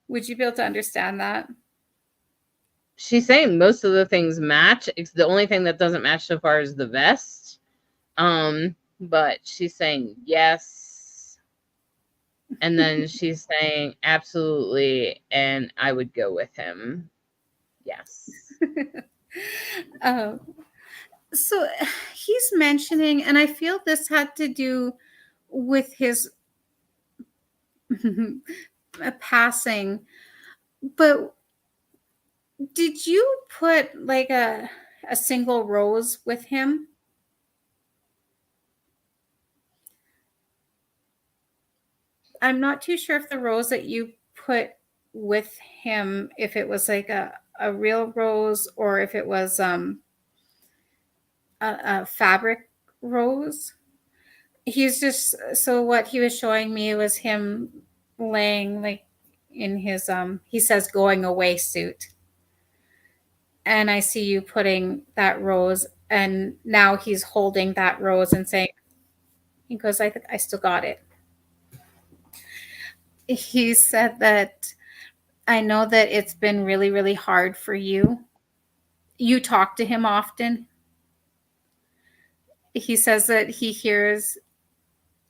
S3: Would you be able to understand that?
S2: She's saying most of the things match. It's the only thing that doesn't match so far is the vest. But she's saying yes. And then she's saying absolutely, and I would go with him. Yes.
S3: So he's mentioning, and I feel this had to do with his passing, but did you put like a single rose with him? I'm not too sure if the rose that you put with him, if it was like a real rose or if it was a fabric rose. He's just, so what he was showing me was him laying like in his he says going away suit, and I see you putting that rose, and now he's holding that rose and saying, he goes, I think I still got it. He said that, I know that it's been really, really hard for you. You talk to him often. He says that he hears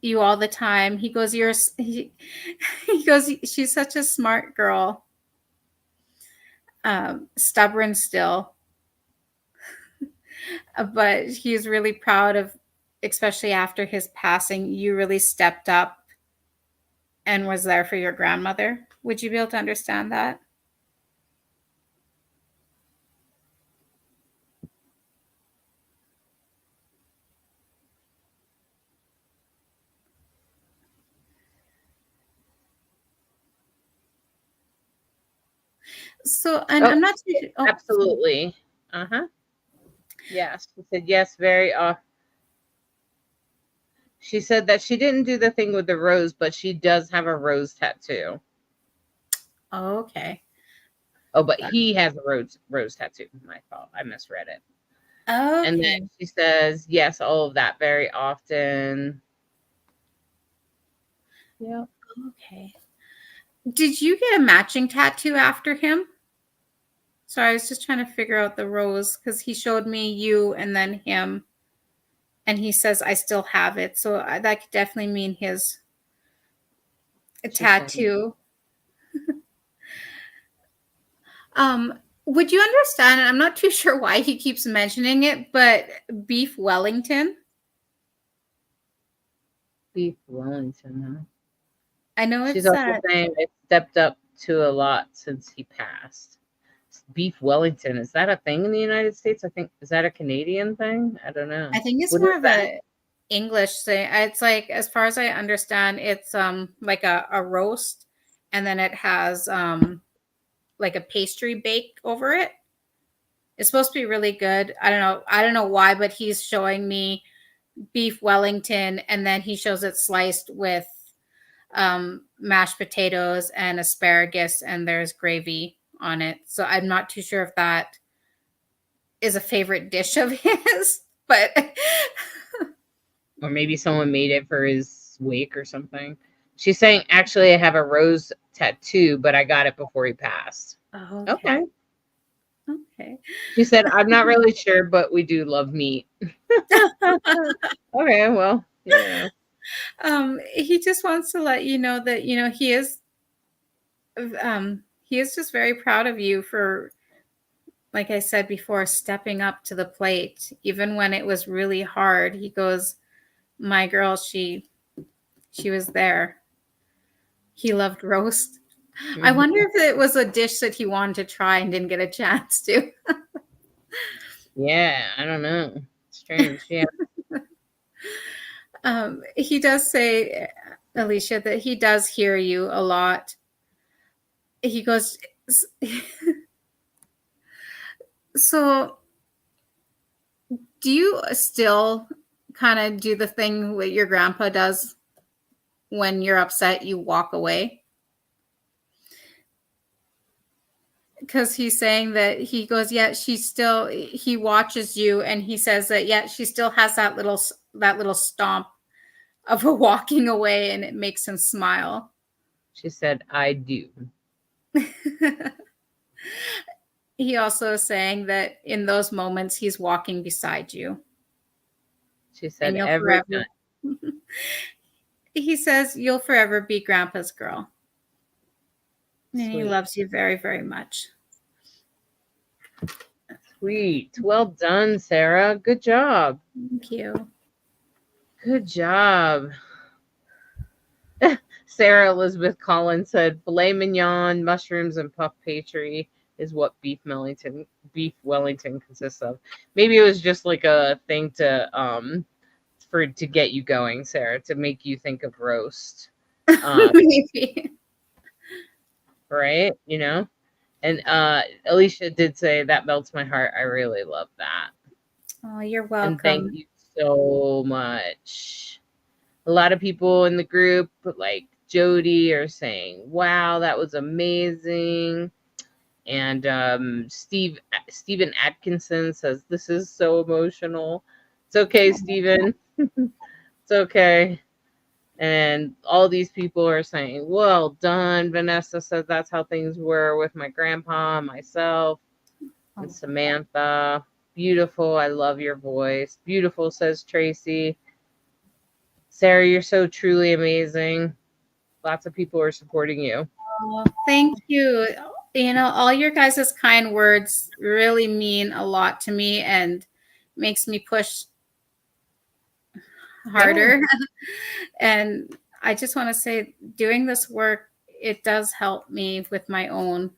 S3: you all the time. He goes, he goes, she's such a smart girl. Stubborn still. But he's really proud of, especially after his passing, you really stepped up and was there for your grandmother. Would you be able to understand that? So, and I'm not sure. Oh,
S2: absolutely. Yes. She said yes, very often. She said that she didn't do the thing with the rose, but she does have a rose tattoo.
S3: okay.
S2: Oh, but he has a rose tattoo. My fault. I misread it. And
S3: Okay.
S2: then she says, yes, all of that very often. Yeah.
S3: Okay. Did you get a matching tattoo after him? Sorry, I was just trying to figure out the rose because he showed me you and then him, and he says I still have it. So that could definitely mean his tattoo. Would you understand? And I'm not too sure why he keeps mentioning it, but beef Wellington.
S2: Beef Wellington, huh?
S3: I know
S2: She's
S3: it's
S2: also saying it stepped up to a lot since he passed. Beef Wellington, is that a thing in the United States? I think, is that a Canadian thing? I don't know.
S3: I think it's
S2: What
S3: more
S2: is
S3: of
S2: that?
S3: a English thing. It's like, as far as I understand, it's like a roast, and then it has like a pastry bake over it. It's supposed to be really good. I don't know why, but he's showing me beef Wellington, and then he shows it sliced with mashed potatoes and asparagus, and there's gravy on it. So I'm not too sure if that is a favorite dish of his, but
S2: Or maybe someone made it for his wake or something. She's saying, actually, I have a rose tattoo, but I got it before he passed.
S3: oh,
S2: Okay.
S3: okay.
S2: She said, I'm not really sure, but we do love meat. Okay, well, yeah.
S3: He just wants to let you know that he is just very proud of you for, like I said before, stepping up to the plate even when it was really hard. He goes, my girl, she was there. He loved roast. I wonder if it was a dish that he wanted to try and didn't get a chance to.
S2: Yeah, I don't know. Strange. Yeah.
S3: He does say, Alicia, that he does hear you a lot. He goes, so do you still kind of do the thing that your grandpa does when you're upset, you walk away? Because he's saying that he goes, yeah, he watches you, and he says that, yeah, she still has that little stomp of a walking away, and it makes him smile.
S2: She said, I do.
S3: He also is saying that in those moments, he's walking beside you.
S2: She said,
S3: And you'll
S2: every
S3: forever.
S2: time.
S3: He says you'll forever be Grandpa's girl. And he
S2: Sweet.
S3: loves you very, very much.
S2: Sweet. Well done, Sarah. Good job.
S3: Thank you.
S2: Good job. Sarah Elizabeth Collins said, filet mignon, mushrooms, and puff pastry is what beef Wellington consists of. Maybe it was just like a thing to get you going, Sarah, to make you think of roast.
S3: Maybe.
S2: Right? You know? And Alicia did say, that melts my heart. I really love that.
S3: Oh, you're welcome.
S2: And thank you so much. A lot of people in the group, like Jody, are saying, wow, that was amazing. And Stephen Atkinson says, this is so emotional. It's okay, Stephen. It's okay. And all these people are saying, well done. Vanessa said that's how things were with my grandpa and myself. And Samantha, beautiful. I love your voice. Beautiful, says Tracy. Sarah, you're so truly amazing. Lots of people are supporting you.
S3: Oh, thank you. All your guys' kind words really mean a lot to me and makes me push harder. Yeah. And I just want to say, doing this work, it does help me with my own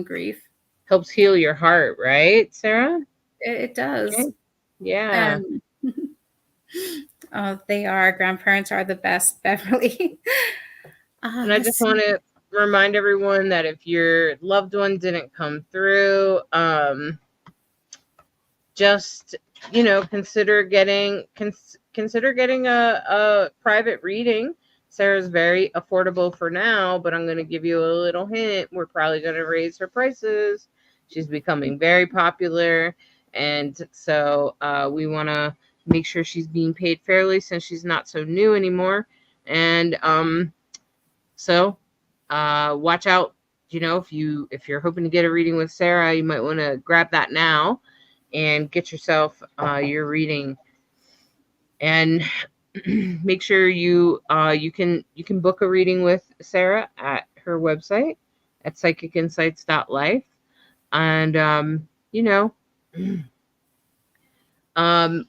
S3: grief.
S2: Helps heal your heart, right, Sarah?
S3: It does.
S2: Okay. Yeah.
S3: Oh, they are. Grandparents are the best, Beverly.
S2: And I just want to remind everyone that if your loved one didn't come through, just consider getting a private reading. Sarah's very affordable for now, but I'm going to give you a little hint. We're probably going to raise her prices. She's becoming very popular. And so we want to make sure she's being paid fairly since she's not so new anymore. And so watch out. If you're hoping to get a reading with Sarah, you might want to grab that now and get yourself your reading. And make sure you can book a reading with Sarah at her website at psychicinsights.life. And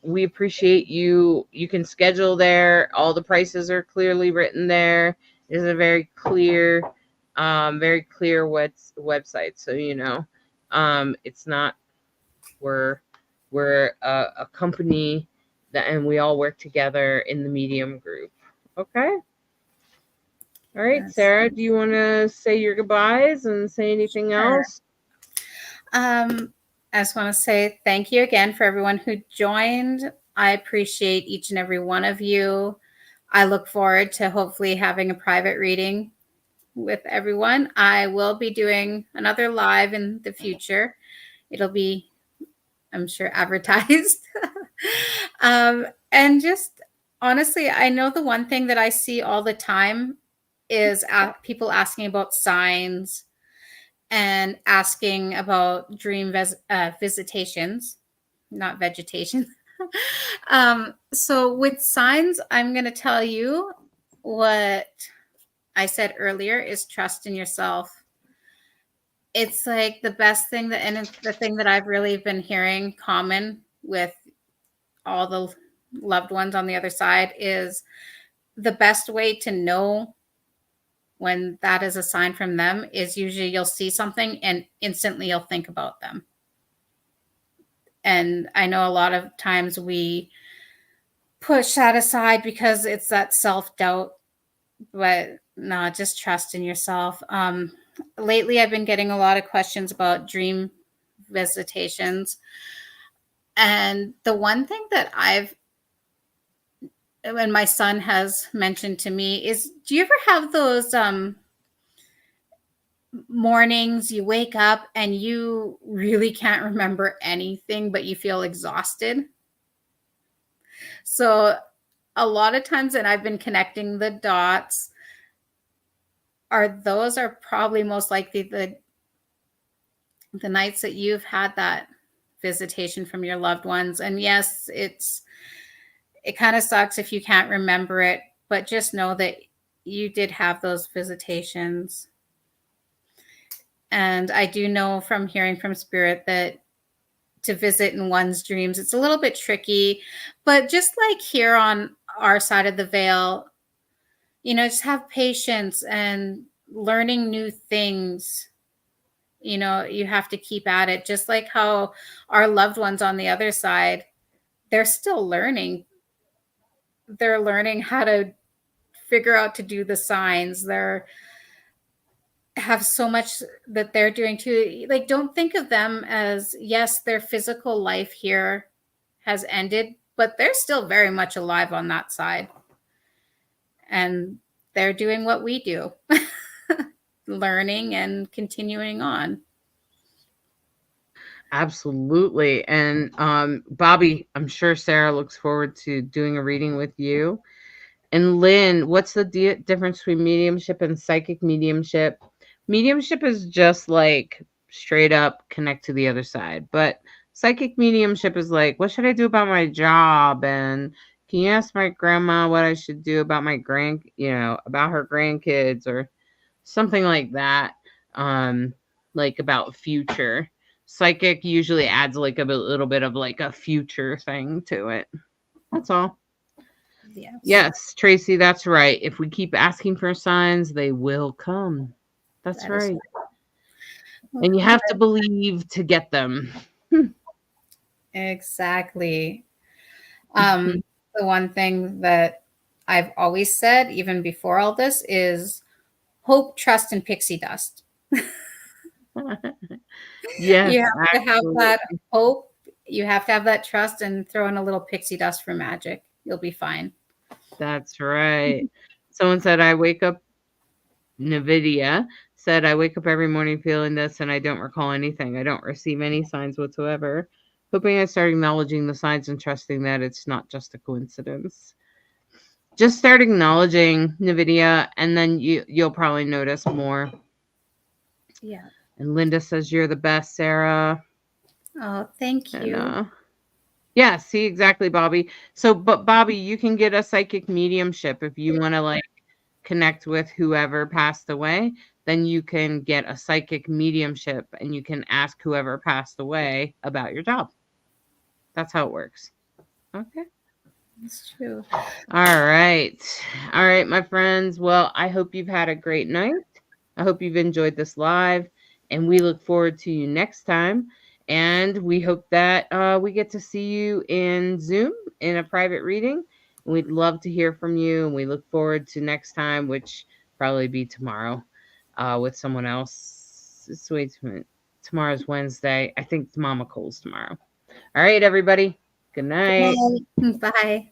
S2: we appreciate you. You can schedule there. All the prices are clearly written there. It is a very clear website. So it's not we're a company and we all work together in the medium group. Okay. All right,
S3: Yes.
S2: Sarah, do you want to say your goodbyes and say anything
S3: Sure.
S2: else?
S3: I just want to say thank you again for everyone who joined. I appreciate each and every one of you. I look forward to hopefully having a private reading with everyone. I will be doing another live in the future. It'll be, I'm sure, advertised. And just honestly, I know the one thing that I see all the time is people asking about signs and asking about dream visitations, not vegetation. So with signs, I'm going to tell you what I said earlier is trust in yourself. It's like the best thing that, and it's the thing that I've really been hearing common with all the loved ones on the other side is the best way to know when that is a sign from them is usually you'll see something and instantly you'll think about them. And I know a lot of times we push that aside because it's that self-doubt, but no, just trust in yourself. Lately I've been getting a lot of questions about dream visitations. And the one thing that and my son has mentioned to me is, do you ever have those mornings you wake up and you really can't remember anything, but you feel exhausted? So a lot of times, and I've been connecting the dots, those are probably most likely the nights that you've had that visitation from your loved ones. And yes, it kind of sucks if you can't remember it, but just know that you did have those visitations. And I do know from hearing from spirit that to visit in one's dreams, it's a little bit tricky, but just like here on our side of the veil, just have patience and learning new things. You have to keep at it, just like how our loved ones on the other side, they're still learning. They're learning how to figure out to do the signs. They're have so much that they're doing too. Like, don't think of them as, yes, their physical life here has ended, but they're still very much alive on that side. And they're doing what we do, learning and continuing on.
S2: Absolutely. And Bobby, I'm sure Sarah looks forward to doing a reading with you. And Lynn, what's the difference between mediumship and psychic mediumship? Mediumship is just like straight up connect to the other side. But psychic mediumship is like, what should I do about my job? And can you ask my grandma what I should do about about her grandkids or something like that? Like about future. Psychic usually adds like a little bit of like a future thing to it. That's all. Yes, Tracy, that's right. If we keep asking for signs, they will come. That's right. And you have to believe to get them.
S3: Exactly. The one thing that I've always said, even before all this, is hope, trust, and pixie dust.
S2: Yes,
S3: you have to have that hope. You have to have that trust and throw in a little pixie dust for magic. You'll be fine.
S2: That's right. Someone said, NVIDIA said, I wake up every morning feeling this and I don't recall anything. I don't receive any signs whatsoever. Hoping I start acknowledging the signs and trusting that it's not just a coincidence. Just start acknowledging NVIDIA, and then you'll probably notice more.
S3: Yeah.
S2: And Linda says, you're the best, Sarah.
S3: Oh, thank you.
S2: And, yeah, see, exactly, Bobby. So, but Bobby, you can get a psychic mediumship if you want to like connect with whoever passed away. Then you can get a psychic mediumship and you can ask whoever passed away about your job. That's how it works. Okay.
S3: That's true.
S2: All right. All right, my friends. Well, I hope you've had a great night. I hope you've enjoyed this live, and we look forward to you next time. And we hope that we get to see you in Zoom in a private reading. We'd love to hear from you, and we look forward to next time, which probably be tomorrow with someone else. Wait a minute. Tomorrow's Wednesday. I think Mama Cole's tomorrow. All right, everybody. Good night.
S3: Bye.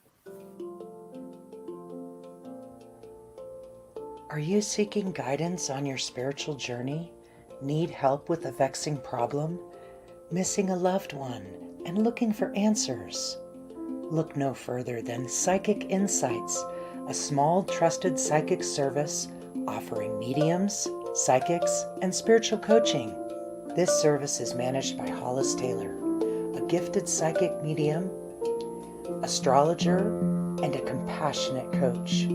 S1: Are you seeking guidance on your spiritual journey? Need help with a vexing problem? Missing a loved one and looking for answers? Look no further than Psychic Insights, a small trusted psychic service offering mediums, psychics, and spiritual coaching. This service is managed by Hollis Taylor, a gifted psychic medium, astrologer, and a compassionate coach.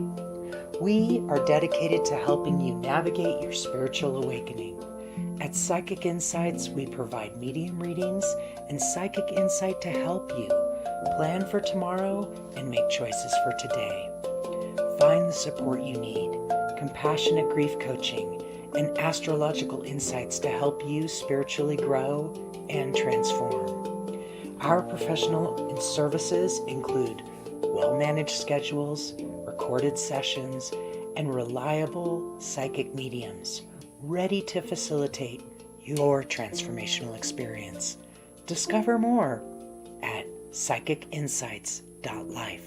S1: We are dedicated to helping you navigate your spiritual awakening. At Psychic Insights, we provide medium readings and psychic insight to help you plan for tomorrow and make choices for today. Find the support you need, compassionate grief coaching, and astrological insights to help you spiritually grow and transform. Our professional services include well-managed schedules, recorded sessions, and reliable psychic mediums ready to facilitate your transformational experience. Discover more at psychicinsights.life.